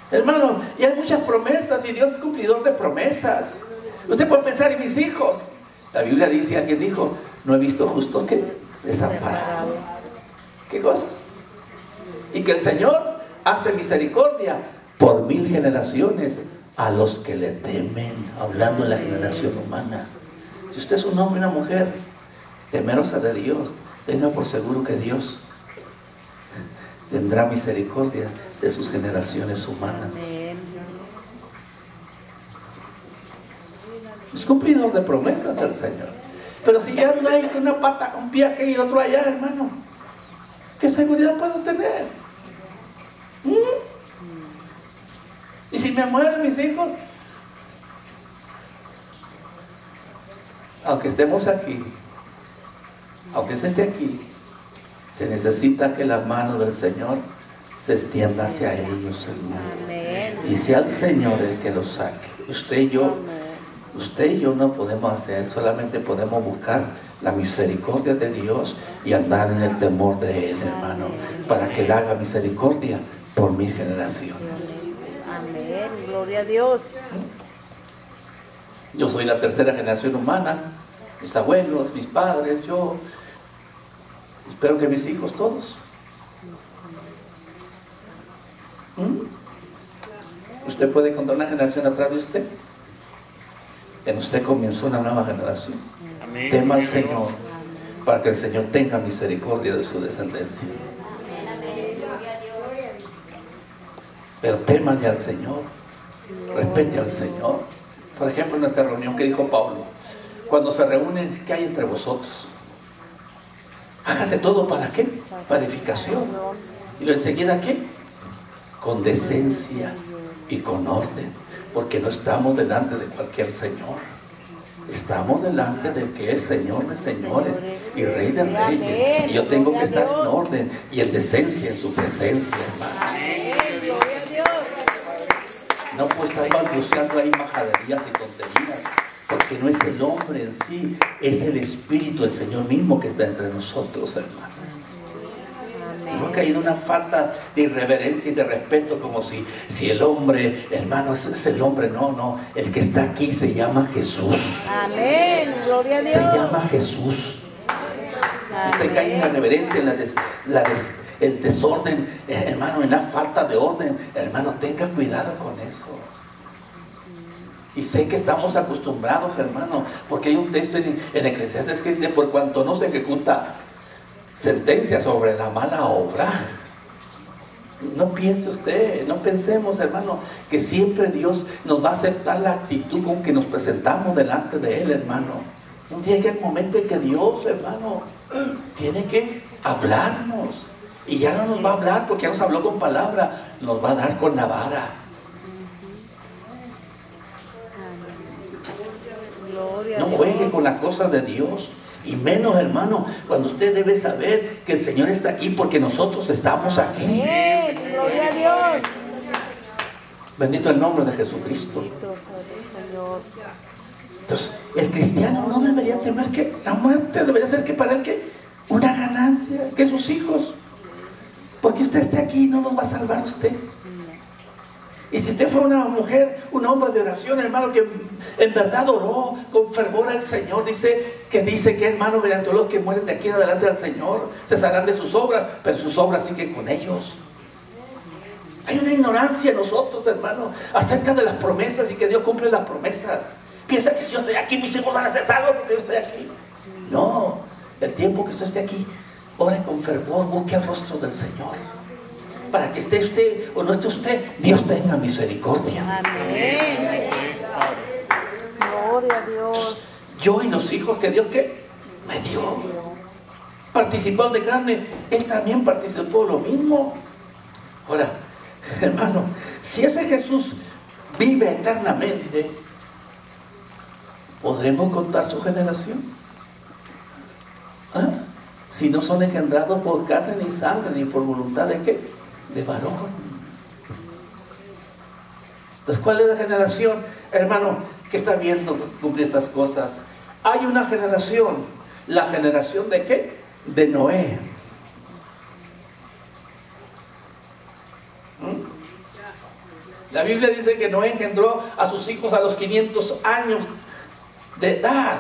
Hermano, y hay muchas promesas y Dios es cumplidor de promesas. Usted puede pensar en mis hijos. La Biblia dice, alguien dijo, no he visto justos que desamparado. ¿Qué cosa? Y que el Señor hace misericordia por 1000 generaciones a los que le temen, hablando de la generación humana. Si usted es un hombre y una mujer temerosa de Dios, tenga por seguro que Dios tendrá misericordia de sus generaciones humanas. Amén. Es cumplidor de promesas el Señor. Pero si ya ando ahí con una pata, un pie aquí y el otro allá, hermano, ¿qué seguridad puedo tener? ¿Y si me mueren mis hijos? Aunque estemos aquí, aunque se esté aquí, se necesita que la mano del Señor se extienda hacia ellos, hermano. Amén. Y sea el Señor el que los saque. Usted y yo no podemos hacer, solamente podemos buscar la misericordia de Dios y andar en el temor de Él, hermano, para que Él haga misericordia por mis generaciones. Amén. Gloria a Dios. Yo soy la tercera generación humana, mis abuelos, mis padres, yo. Espero que mis hijos todos. ¿Usted puede contar una generación atrás de usted? En usted comenzó una nueva generación. Amén. Tema al Señor, para que el Señor tenga misericordia de su descendencia. Pero témale al Señor, respete al Señor. Por ejemplo, en nuestra reunión, que dijo Pablo, cuando se reúnen, ¿qué hay entre vosotros? Hágase todo, ¿para qué? Para edificación. Y lo enseguida, ¿qué? Con decencia y con orden, porque no estamos delante de cualquier señor. Estamos delante del que es Señor de señores y Rey de reyes. Y yo tengo que estar en orden y en decencia en su presencia, hermano. No puedo estar balbuceando ahí majaderías y tonterías, porque no es el hombre en sí, es el Espíritu, el Señor mismo que está entre nosotros, hermano. No ha caído una falta de irreverencia y de respeto, como si el hombre, hermano, es el hombre. No, el que está aquí se llama Jesús. Amén. Gloria a Dios. Se llama Jesús. Si usted cae en la reverencia, en el desorden, hermano, en la falta de orden, hermano, tenga cuidado con eso. Y sé que estamos acostumbrados, hermano, porque hay un texto en Eclesiastes que dice: por cuanto no se ejecuta sentencia sobre la mala obra. No piense usted, no pensemos, hermano, que siempre Dios nos va a aceptar la actitud con que nos presentamos delante de Él, hermano. Un día llega el momento en que Dios, hermano, tiene que hablarnos. Y ya no nos va a hablar porque ya nos habló con palabra, nos va a dar con la vara. No juegue con las cosas de Dios. Y menos, hermano, cuando usted debe saber que el Señor está aquí, porque nosotros estamos aquí. Amén. Gloria a Dios. Bendito el nombre de Jesucristo. Entonces, el cristiano no debería temer que la muerte, debería ser que para él que una ganancia, que sus hijos, porque usted esté aquí no los va a salvar usted. Y si usted fue una mujer, un hombre de oración, hermano, que en verdad oró con fervor al Señor, dice que, hermano, mediante los que mueren de aquí en adelante al Señor, cesarán de sus obras, pero sus obras siguen con ellos. Hay una ignorancia en nosotros, hermano, acerca de las promesas y que Dios cumple las promesas. Piensa que si yo estoy aquí, mis hijos van a ser salvos porque yo estoy aquí. No, el tiempo que usted esté aquí, ore con fervor, busque el rostro del Señor, para que esté usted o no esté usted, Dios tenga misericordia. Amén. Gloria a Dios. Yo y los hijos que Dios me dio, participaron de carne, Él también participó lo mismo. Ahora, hermano, si ese Jesús vive eternamente, ¿podremos contar su generación? ¿Ah? Si no son engendrados por carne ni sangre, ni por voluntad de ¿qué? De varón. Entonces, ¿cuál es la generación, hermano, que está viendo cumplir estas cosas? Hay una generación, la generación de ¿qué? De Noé. La Biblia dice que Noé engendró a sus hijos a los 500 años de edad.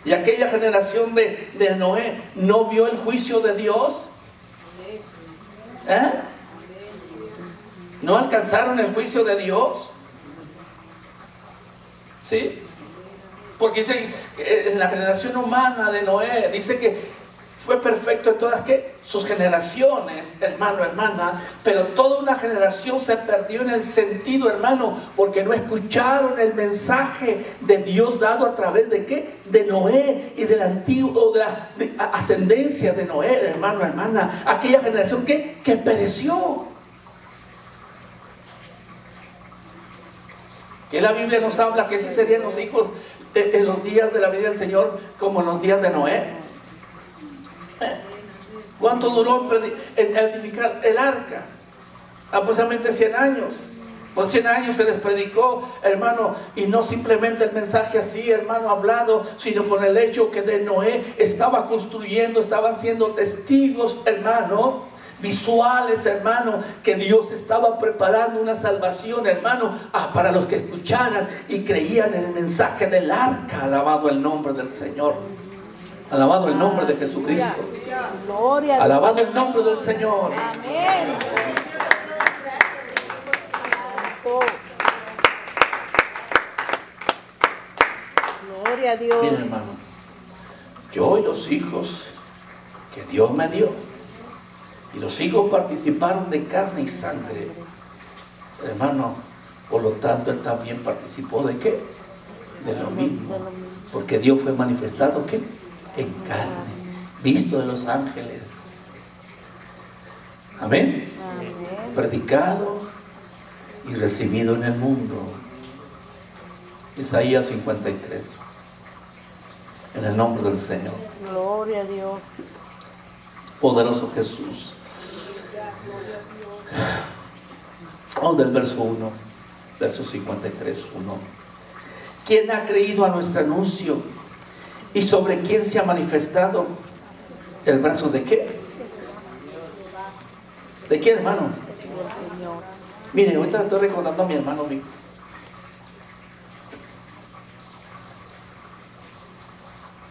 Y aquella generación de Noé no vio el juicio de Dios. ¿No alcanzaron el juicio de Dios? ¿Sí? Porque dice en la generación humana de Noé, dice que fue perfecto en todas sus generaciones, hermano, hermana, pero toda una generación se perdió en el sentido, hermano, porque no escucharon el mensaje de Dios dado a través de Noé y del antiguo, de la ascendencia de Noé, hermano, hermana, aquella generación que pereció. Que la Biblia nos habla que sí serían los hijos en los días de la vida del Señor como en los días de Noé. ¿Cuánto duró en edificar el arca? Aproximadamente 100 años. Por 100 años se les predicó, hermano, y no simplemente el mensaje así, hermano, hablado, sino con el hecho que de Noé estaba construyendo, estaban siendo testigos, hermano, visuales, hermano, que Dios estaba preparando una salvación, hermano, para los que escucharan y creían en el mensaje del arca. Alabado el nombre del Señor. Alabado el nombre de Jesucristo. Gloria. Alabado el nombre del Señor. Amén. Gloria a Dios. Miren, hermano, yo y los hijos que Dios me dio, y los hijos participaron de carne y sangre, hermano, por lo tanto él también participó de ¿qué? De lo mismo, porque Dios fue manifestado ¿qué? En carne, visto de los ángeles. Amén. Amén. Predicado y recibido en el mundo. Isaías 53. En el nombre del Señor. Gloria a Dios. Poderoso Jesús. Del verso 1, verso 53, 1. ¿Quién ha creído a nuestro anuncio? ¿Y sobre quién se ha manifestado el brazo de qué? ¿De quién, hermano? Mire, ahorita estoy recordando a mi hermano Víctor.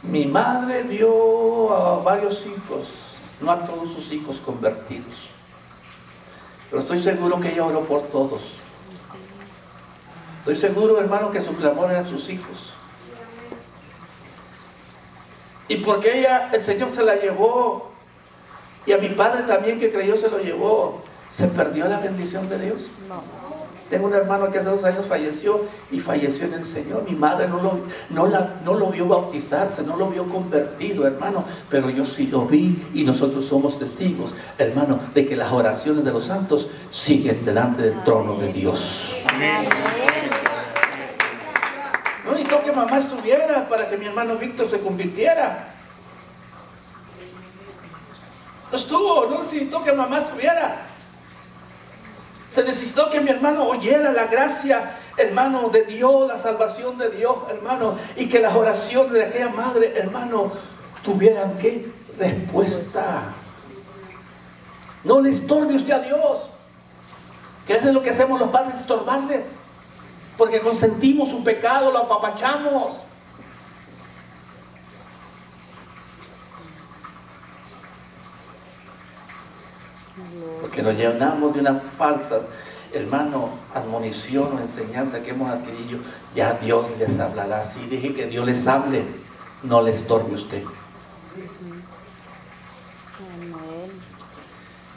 Mi madre vio a varios hijos, no a todos sus hijos convertidos, pero estoy seguro que ella oró por todos. Estoy seguro, hermano, que su clamor eran sus hijos. Y porque ella, el Señor se la llevó, y a mi padre también que creyó se lo llevó, ¿se perdió la bendición de Dios? No. Tengo un hermano que hace 2 años falleció y falleció en el Señor. Mi madre no lo vio bautizarse, no lo vio convertido, hermano, pero yo sí lo vi y nosotros somos testigos, hermano, de que las oraciones de los santos siguen delante del trono de Dios. Amén. No necesitó que mamá estuviera para que mi hermano Víctor se convirtiera. No necesitó que mamá estuviera. Se necesitó que mi hermano oyera la gracia, hermano, de Dios, la salvación de Dios, hermano, y que las oraciones de aquella madre, hermano, tuvieran ¿qué? Respuesta. No le estorbe usted a Dios, que eso es lo que hacemos los padres, estorbarles, porque consentimos su pecado, lo apapachamos. Porque nos llenamos de una falsa, hermano, admonición o enseñanza que hemos adquirido. Ya Dios les hablará así. Deje que Dios les hable, no le estorbe usted. Amén.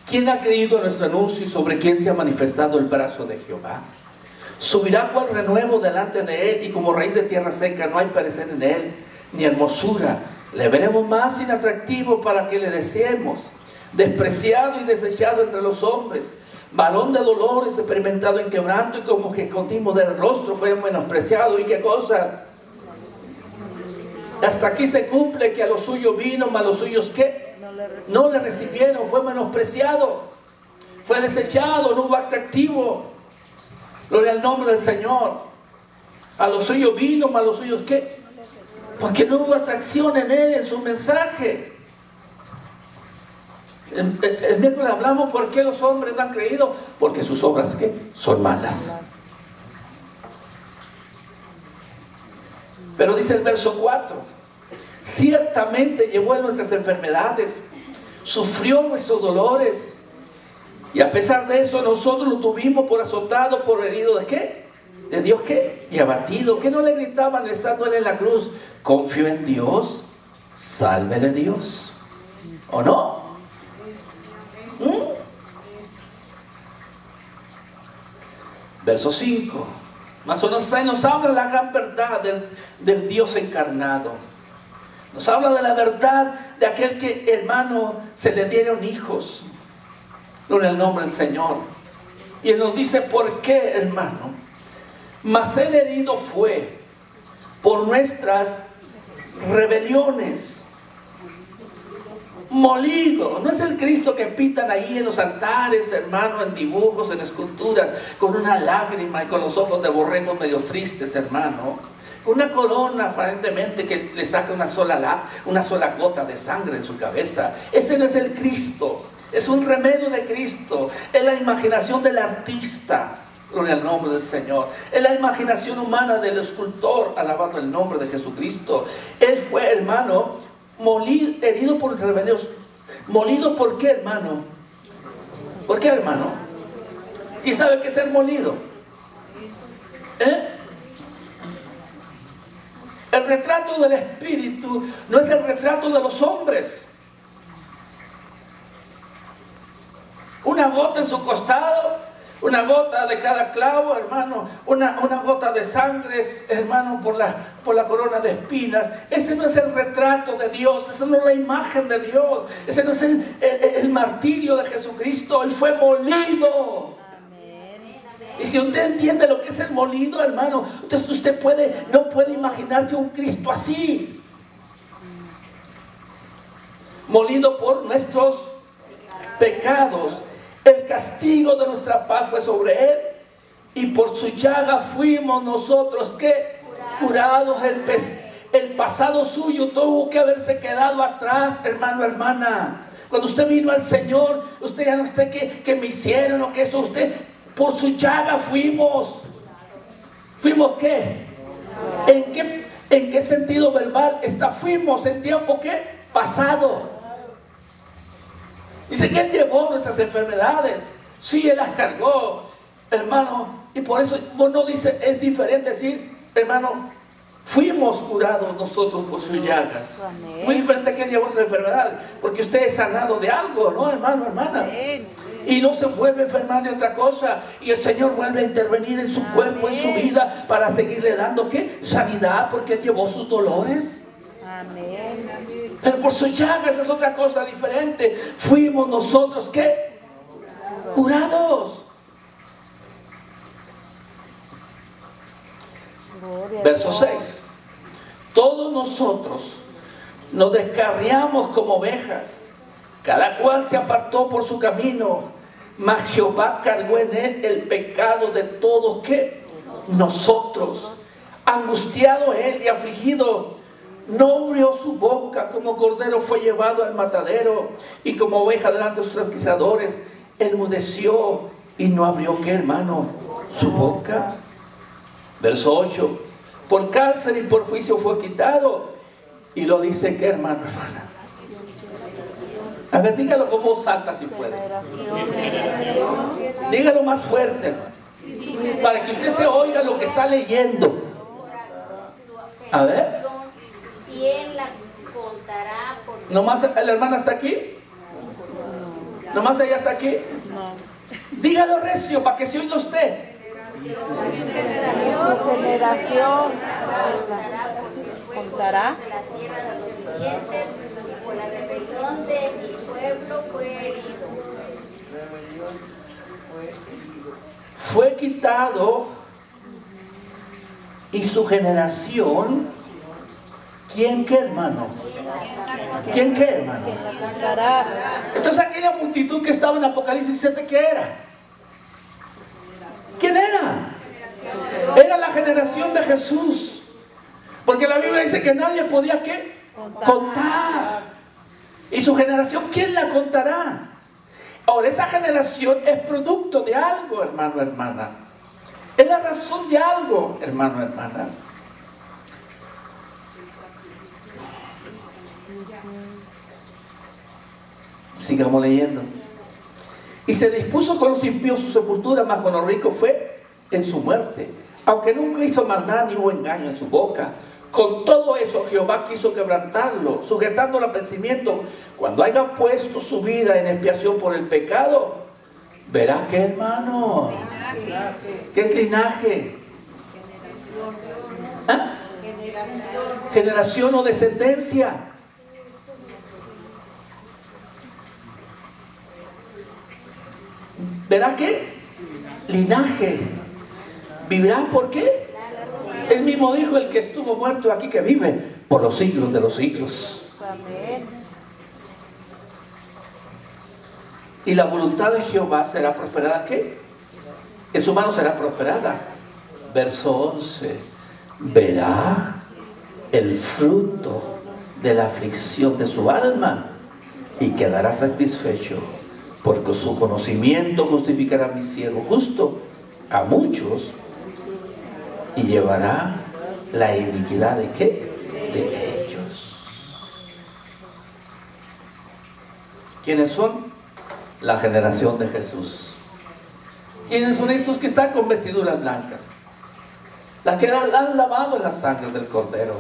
¿Quién ha creído en nuestro anuncio y sobre quién se ha manifestado el brazo de Jehová? Subirá cual renuevo delante de él, y como raíz de tierra seca no hay parecer en él, ni hermosura. Le veremos más inatractivo para que le deseemos. Despreciado y desechado entre los hombres, varón de dolores, experimentado en quebranto, y como que escondimos del rostro fue menospreciado. ¿Y qué cosa? Hasta aquí se cumple que a los suyos vino, mas los suyos ¿qué? No le recibieron. Fue menospreciado, fue desechado, no hubo atractivo. Gloria al nombre del Señor. A los suyos vino, mas los suyos ¿qué? Porque no hubo atracción en él, en su mensaje. El miércoles hablamos por qué los hombres no han creído, porque sus obras ¿qué? Son malas. Pero dice el verso 4: ciertamente llevó en nuestras enfermedades, sufrió nuestros dolores, y a pesar de eso nosotros lo tuvimos por azotado, por herido de ¿qué? De Dios ¿qué? Y abatido. ¿Qué no le gritaban estando él en la cruz? Confió en Dios, sálvele Dios. ¿O no? Verso 5. Más o menos nos habla la gran verdad del Dios encarnado. Nos habla de la verdad de aquel que, hermano, se le dieron hijos. En el nombre del Señor. Y Él nos dice por qué, hermano. Mas Él herido fue por nuestras rebeliones. Molido. No es el Cristo que pintan ahí en los altares, hermano, en dibujos, en esculturas, con una lágrima y con los ojos de borregos medio tristes, hermano. Con una corona aparentemente que le saca una sola gota de sangre de su cabeza. Ese no es el Cristo. Es un remedio de Cristo. Es la imaginación del artista. Gloria al nombre del Señor. Es la imaginación humana del escultor, alabando el nombre de Jesucristo. Él fue, hermano, molido, herido por los rebeliones. Molido, ¿por qué, hermano? ¿Por qué, hermano? Si sabe que es ser molido. El retrato del Espíritu no es el retrato de los hombres. Una gota en su costado, una gota de cada clavo, hermano, una gota de sangre, hermano, por la corona de espinas. Ese no es el retrato de Dios, esa no es la imagen de Dios, ese no es el martirio de Jesucristo. Él fue molido. Y si usted entiende lo que es el molido, hermano, entonces usted no puede imaginarse un Cristo así. Molido por nuestros pecados. El castigo de nuestra paz fue sobre Él, y por su llaga fuimos nosotros, ¿qué? Curados. El pasado suyo tuvo que haberse quedado atrás, hermano, hermana. Cuando usted vino al Señor, usted ya no está que me hicieron o que esto, usted, por su llaga fuimos. ¿Fuimos qué? ¿En qué sentido verbal está? Fuimos en tiempo ¿qué? Pasado. Dice que Él llevó nuestras enfermedades. Sí, Él las cargó, hermano. Y por eso no dice, es diferente decir, hermano, fuimos curados nosotros por sus llagas. Amén. Muy diferente que Él llevó nuestras enfermedades. Porque usted es sanado de algo, ¿no, hermano, hermana? Amén. Y no se vuelve a enfermar de otra cosa. Y el Señor vuelve a intervenir en su cuerpo, en su vida, para seguirle dando ¿qué? Sanidad, porque Él llevó sus dolores. Amén. Pero por sus llagas es otra cosa diferente. Fuimos nosotros ¿qué? Curados. Verso 6. Todos nosotros nos descarriamos como ovejas, cada cual se apartó por su camino, mas Jehová cargó en Él el pecado de todos ¿qué? Nosotros. Angustiado Él y afligido, no abrió su boca. Como cordero fue llevado al matadero, y como oveja delante de sus trasquiladores, enmudeció y no abrió ¿qué, hermano? Su boca. Verso 8. Por cárcel y por juicio fue quitado. Y lo dice ¿qué, hermano, hermana? A ver, dígalo con voz alta si puede. Dígalo más fuerte, hermano, para que usted se oiga lo que está leyendo. A ver. ¿Quién la contará? ¿Nomás la hermana está aquí? ¿Nomás ella está aquí? No. Dígalo recio para que se oiga usted. Su generación contará. De la tierra de los vivientes, y por la rebelión de mi pueblo fue herido. Fue quitado, y su generación, ¿quién qué, hermano? ¿Quién qué, hermano? Entonces aquella multitud que estaba en Apocalipsis 7, ¿qué era? ¿Quién era? Era la generación de Jesús. Porque la Biblia dice que nadie podía ¿qué? Contar. Y su generación, ¿quién la contará? Ahora, esa generación es producto de algo, hermano, hermana. Es la razón de algo, hermano, hermana. Sigamos leyendo. Y se dispuso con los impíos su sepultura, mas con los ricos fue en su muerte. Aunque nunca hizo maldad ni hubo engaño en su boca. Con todo eso eso Jehová quiso quebrantarlo, sujetándolo al vencimiento. Cuando haya puesto su vida en expiación por el pecado, verá que, hermano, ¿qué es linaje? ¿Ah? Generación o descendencia. ¿Verá qué? Linaje. ¿Vivirá por qué? Él mismo dijo: el que estuvo muerto aquí que vive por los siglos de los siglos. Amén. Y la voluntad de Jehová será prosperada. ¿Qué? En su mano será prosperada. Verso 11. Verá el fruto de la aflicción de su alma y quedará satisfecho, porque su conocimiento justificará a mi siervo justo a muchos y llevará la iniquidad de ¿qué? De ellos. ¿Quiénes son? La generación de Jesús. ¿Quiénes son estos que están con vestiduras blancas? Las que han lavado en la sangre del Cordero.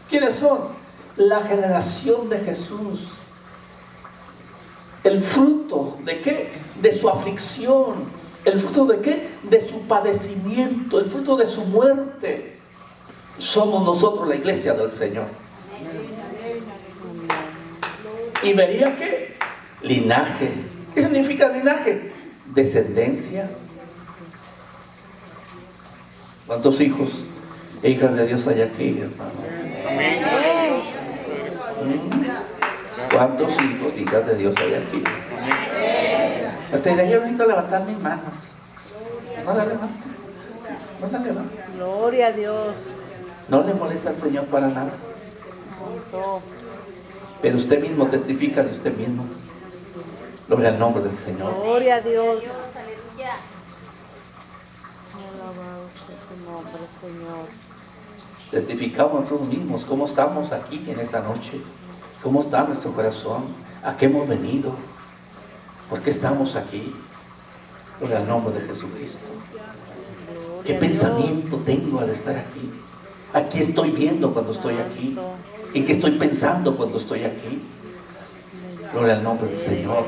¿Quiénes son? La generación de Jesús. El fruto de ¿qué? De su aflicción. El fruto de ¿qué? De su padecimiento. El fruto de su muerte. Somos nosotros la iglesia del Señor. ¿Y vería qué? Linaje. ¿Qué significa linaje? Descendencia. ¿Cuántos hijos e hijas de Dios hay aquí, hermano? Amén. ¿Cuántos hijos e hijas de Dios hay aquí? Hasta dirá: yo necesito levantar mis manos. No la levante. No la levante. Gloria a Dios. No le molesta al Señor para nada. Santo. Pero usted mismo testifica de usted mismo. Gloria al nombre del Señor. Gloria a Dios. Aleluya. Alabado sea tu nombre, Señor. Testificamos nosotros mismos cómo estamos aquí en esta noche. Cómo está nuestro corazón. ¿A qué hemos venido? ¿Por qué estamos aquí? Gloria al nombre de Jesucristo. ¿Qué pensamiento tengo al estar aquí? ¿A qué estoy viendo cuando estoy aquí? ¿En qué estoy pensando cuando estoy aquí? Gloria al nombre del Señor.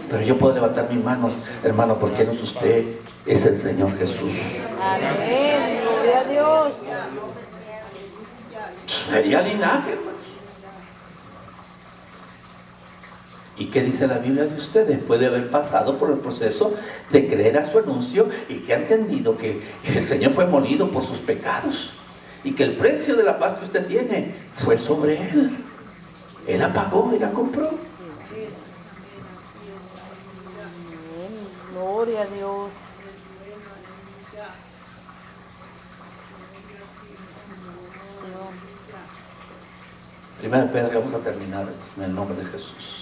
Pero yo puedo levantar mis manos, hermano, porque no es usted, es el Señor Jesús. Amén. Gloria a Dios. Sería linaje, hermanos. ¿Y qué dice la Biblia de usted? Después de haber pasado por el proceso de creer a su anuncio y que ha entendido que el Señor fue molido por sus pecados y que el precio de la paz que usted tiene fue sobre Él. Él la pagó y la compró. Amén. Gloria a Dios. Primera de Pedro, vamos a terminar en el nombre de Jesús.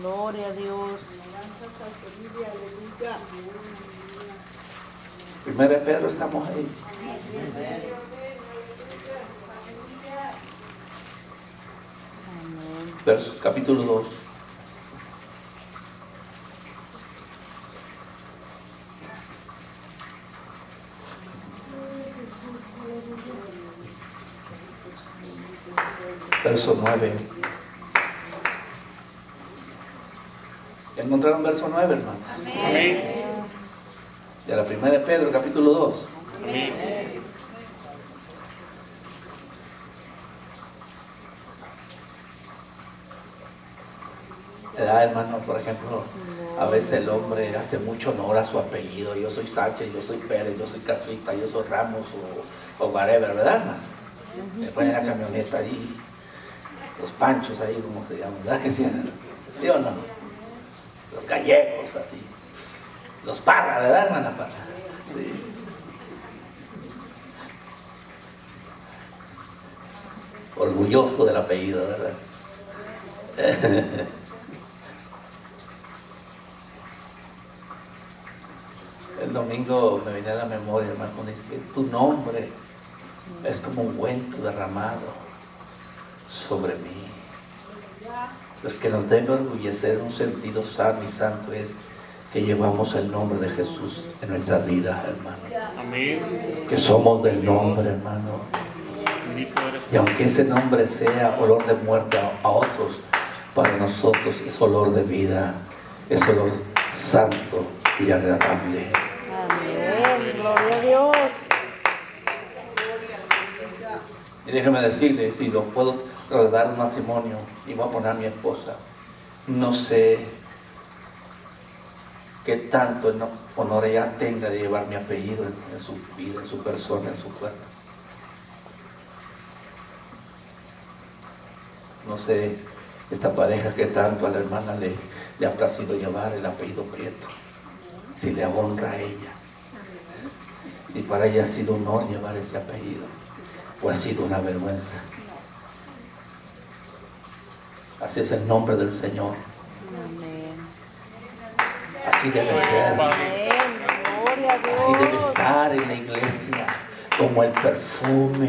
Gloria a Dios. Gloria a Dios. Primera de Pedro, estamos ahí. Amén. Capítulo 2. Verso 9. ¿Encontraron verso 9, hermanos? Amén. De la primera de Pedro, capítulo 2. Amén. ¿Verdad, hermano? Por ejemplo, a veces el hombre hace mucho honor a su apellido. Yo soy Sánchez, yo soy Pérez, yo soy Castrita, yo soy Ramos o whatever, ¿verdad, hermanas? Me ponen la camioneta ahí, los panchos ahí, ¿cómo se llaman? ¿Verdad que sí? ¿Sí o no? Los gallegos, así. Los Parra, ¿verdad, hermana Parra? Sí. Orgulloso del apellido, ¿verdad? El domingo me venía a la memoria, hermano, cuando dice: tu nombre es como un ungüento derramado sobre mí. Los que nos debe orgullecer en un sentido sano y santo es que llevamos el nombre de Jesús en nuestra vida, hermano. Amén. Que somos del nombre, hermano. Bendito eres. Y aunque ese nombre sea olor de muerte a otros, para nosotros es olor de vida, es olor santo y agradable. Amén. Gloria a Dios. Y déjeme decirle, si lo puedo trasladar a un matrimonio y voy a poner a mi esposa, no sé qué tanto honor ella tenga de llevar mi apellido en su vida, en su persona, en su cuerpo. No sé esta pareja qué tanto a la hermana le ha placido llevar el apellido Prieto, si le honra a ella, si para ella ha sido un honor llevar ese apellido o ha sido una vergüenza. Así es el nombre del Señor. Amén. Así debe ser. Amén. Gloria a Dios. Así debe estar en la iglesia, como el perfume.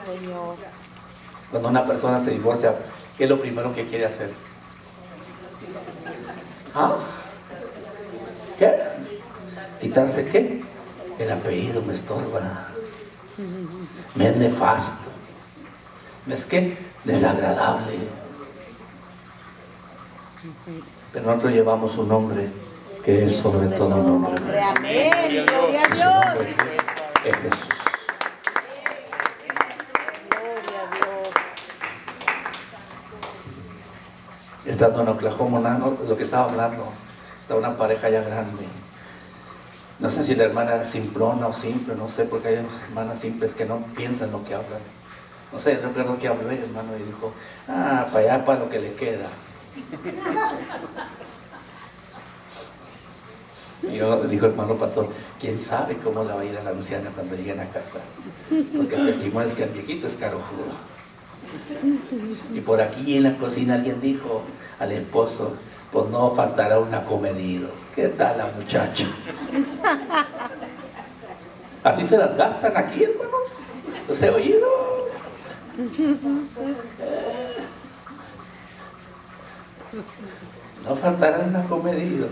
Señor. Cuando una persona se divorcia, ¿qué es lo primero que quiere hacer? ¿Ah? ¿Qué? ¿Quitarse qué? El apellido me estorba. Me es nefasto. ¿Me es qué? Desagradable. Pero nosotros llevamos un nombre que es sobre todo nombre. Amén. Gloria a Y su Dios. nombre es Jesús. Gloria a Dios. Estando en Oklahoma, lo que estaba hablando, estaba una pareja ya grande. No sé si la hermana era simplona o simple, no sé, porque hay hermanas simples que no piensan lo que hablan. No sé, recuerdo que hablé, hermano, y dijo, para allá, para lo que le queda. Y yo dijo, hermano pastor, ¿quién sabe cómo la va a ir a la anciana cuando lleguen a casa? Porque el testimonio es que el viejito es carojudo. Y por aquí en la cocina alguien dijo al esposo, pues no faltará un acomedido. ¿Qué tal la muchacha? Así se las gastan aquí, hermanos. ¿Los he oído? No faltará un acomedido.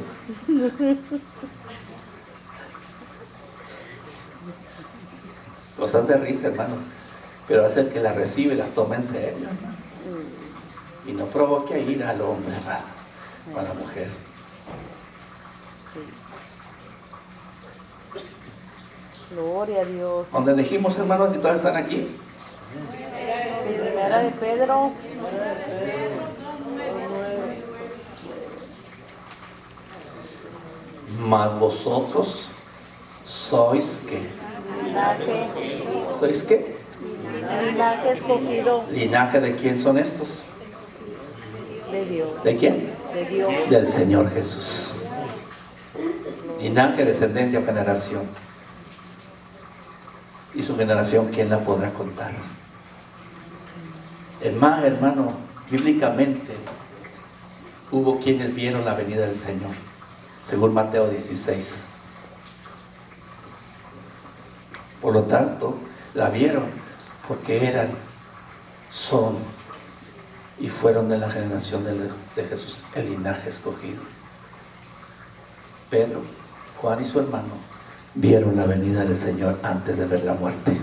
Cosas de risa, hermano. Pero hace el que las recibe las toma en serio, hermano. Y no provoque a ir al hombre, hermano, o a la mujer. Gloria a Dios. Donde dijimos, hermanos, si todos están aquí. Primera de Pedro. Mas vosotros sois ¿qué? Linaje. ¿Sois qué? Linaje escogido ¿Linaje de quién son estos? de Dios. ¿De quién? De Dios. Del Señor Jesús. Linaje, descendencia, generación. Y su generación, ¿quién la podrá contar? Es más, hermano, bíblicamente hubo quienes vieron la venida del Señor, según Mateo 16. Por lo tanto, la vieron porque eran, son y fueron de la generación de Jesús, el linaje escogido. Pedro, Juan y su hermano vieron la venida del Señor antes de ver la muerte.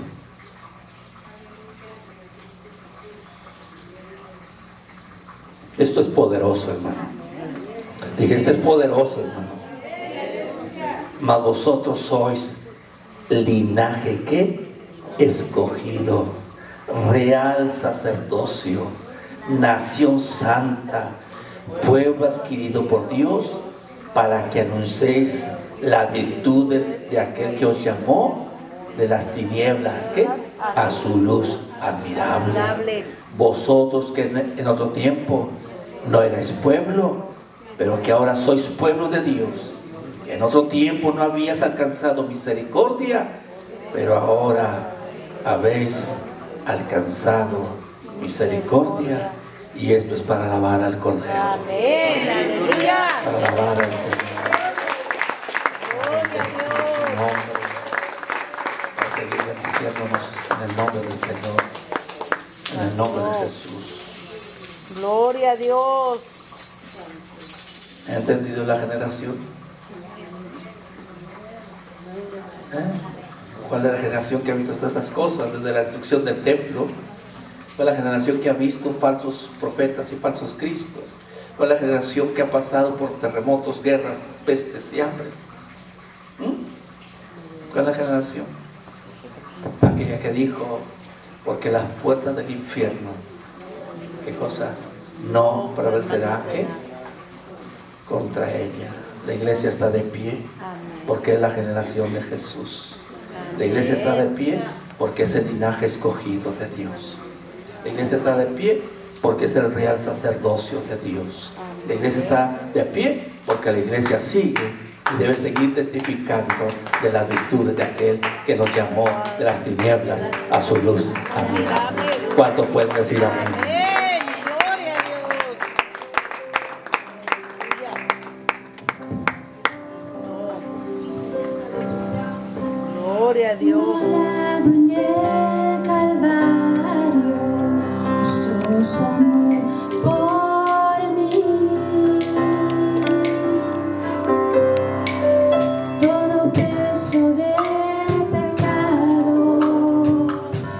Esto es poderoso, hermano. Dije, esto es poderoso, hermano. Mas vosotros sois linaje, ¿qué? Escogido, real sacerdocio, nación santa, pueblo adquirido por Dios, para que anunciéis la virtud de aquel que os llamó de las tinieblas, ¿qué? A su luz admirable. Vosotros que en otro tiempo no erais pueblo, pero que ahora sois pueblo de Dios, que en otro tiempo no habías alcanzado misericordia, pero ahora habéis alcanzado misericordia, y esto es para alabar al Cordero. Amén. Aleluya. Para alabar al Señor. conociéndonos en el nombre del Señor, en el nombre de Jesús. Gloria a Dios. ¿Ha entendido la generación? ¿Cuál es la generación que ha visto todas estas cosas desde la destrucción del templo? ¿Cuál es la generación que ha visto falsos profetas y falsos cristos? ¿Cuál es la generación que ha pasado por terremotos, guerras, pestes y hambres? ¿Cuál es la generación? Aquella que dijo, porque las puertas del infierno, ¿qué cosa? No prevalecerá, ¿qué? Contra ella. La iglesia está de pie porque es la generación de Jesús. La iglesia está de pie porque es el linaje escogido de Dios. La iglesia está de pie porque es el real sacerdocio de Dios. La iglesia está de pie porque la iglesia sigue y debe seguir testificando de las virtudes de aquel que nos llamó de las tinieblas a su luz. Amén. ¿Cuántos pueden decir amén? Amén. Gloria a Dios. Gloria a Dios. Inmolado en el Calvario, mostró su amor por mí. Todo peso de pecado,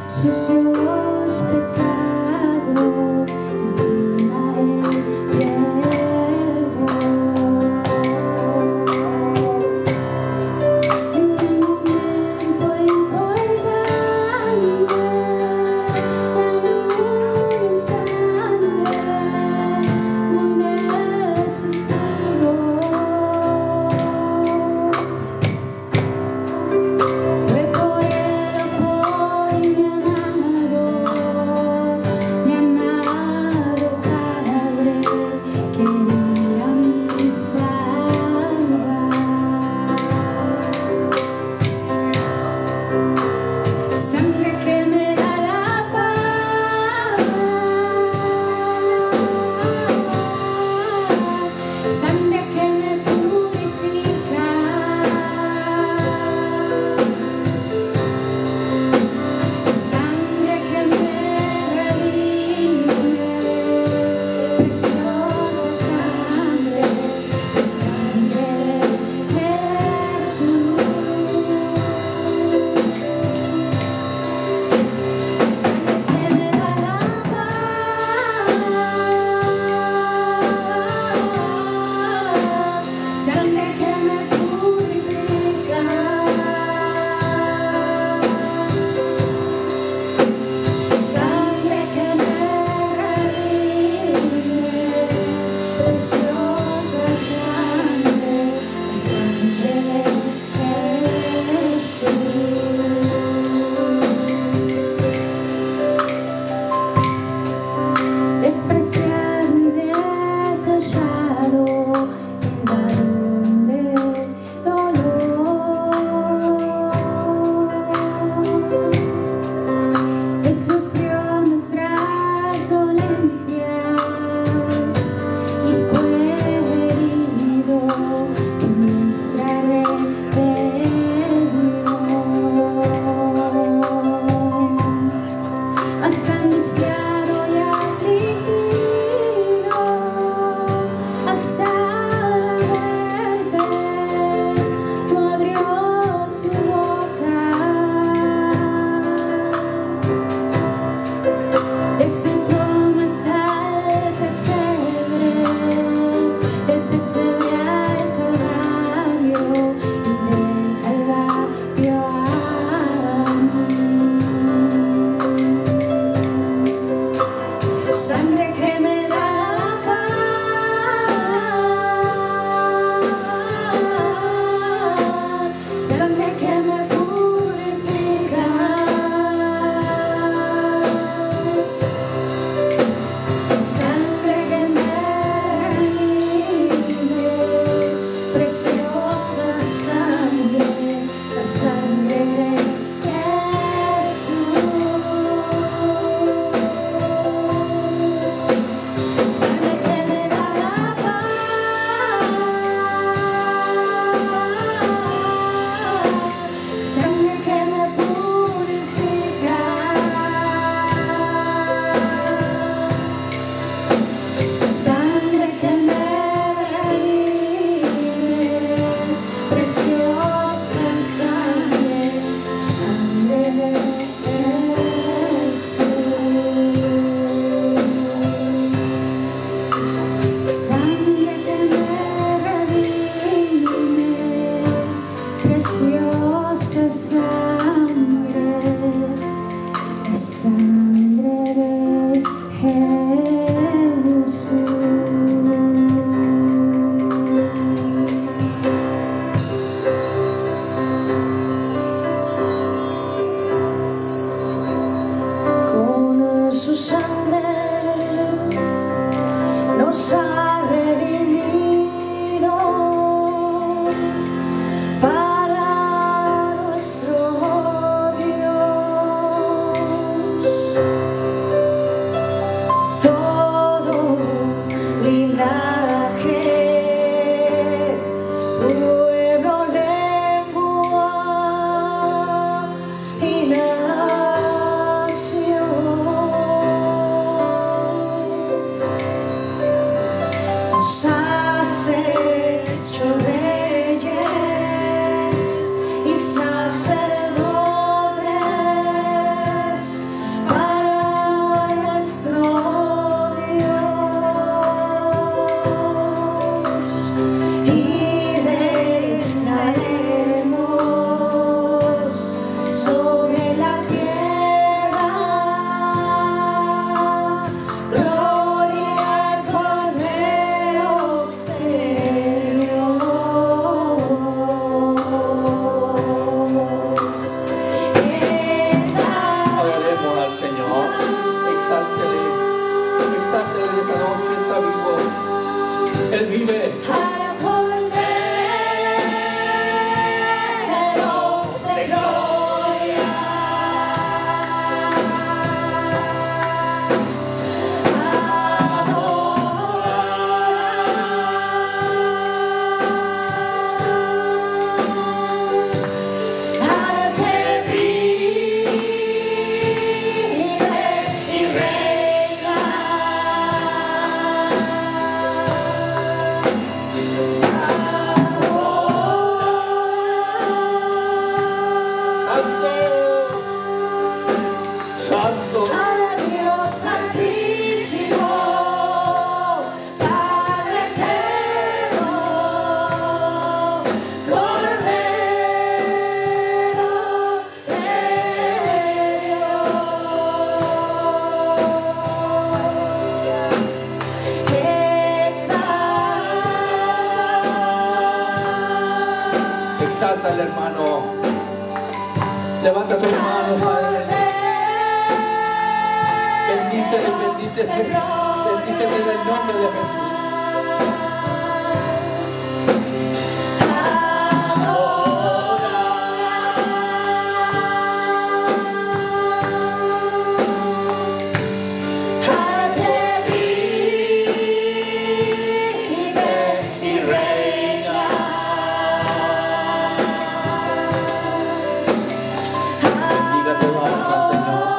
sucios pecados, encima él llevó. Fue por él, por mi santo, santo. Para Dios Santísimo, Padre eterno, Cordero de Dios, Exáltale, hermano. Levanta tus manos a Él. Bendícele, bendícele, bendícele en el nombre de Jesús. Bendiga tu alma, Señor.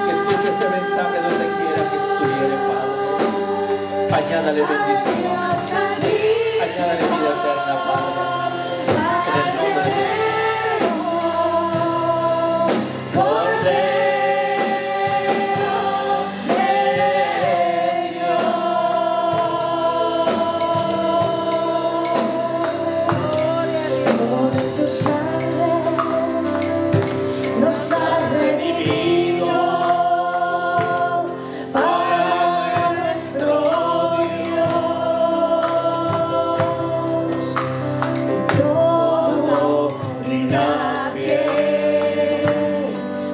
Que escuche este mensaje donde quiera que estuviere, Padre. Añádale bendición. Añádale vida eterna, Padre. En el nombre de Jesús. Por tu sangre nos ha redimido para nuestro Dios. Todo linaje,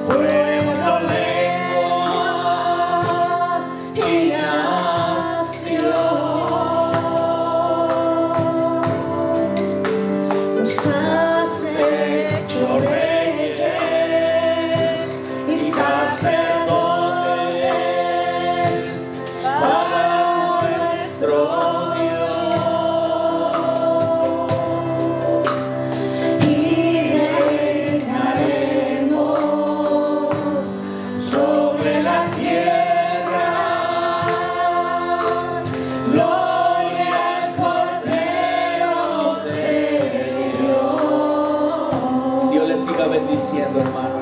pueblo, lengua y nación. Nos has hecho reyes y sacerdotes para nuestro Dios, y reinaremos sobre la tierra. Gloria al Cordero de Dios. Dios les siga bendiciendo, hermano.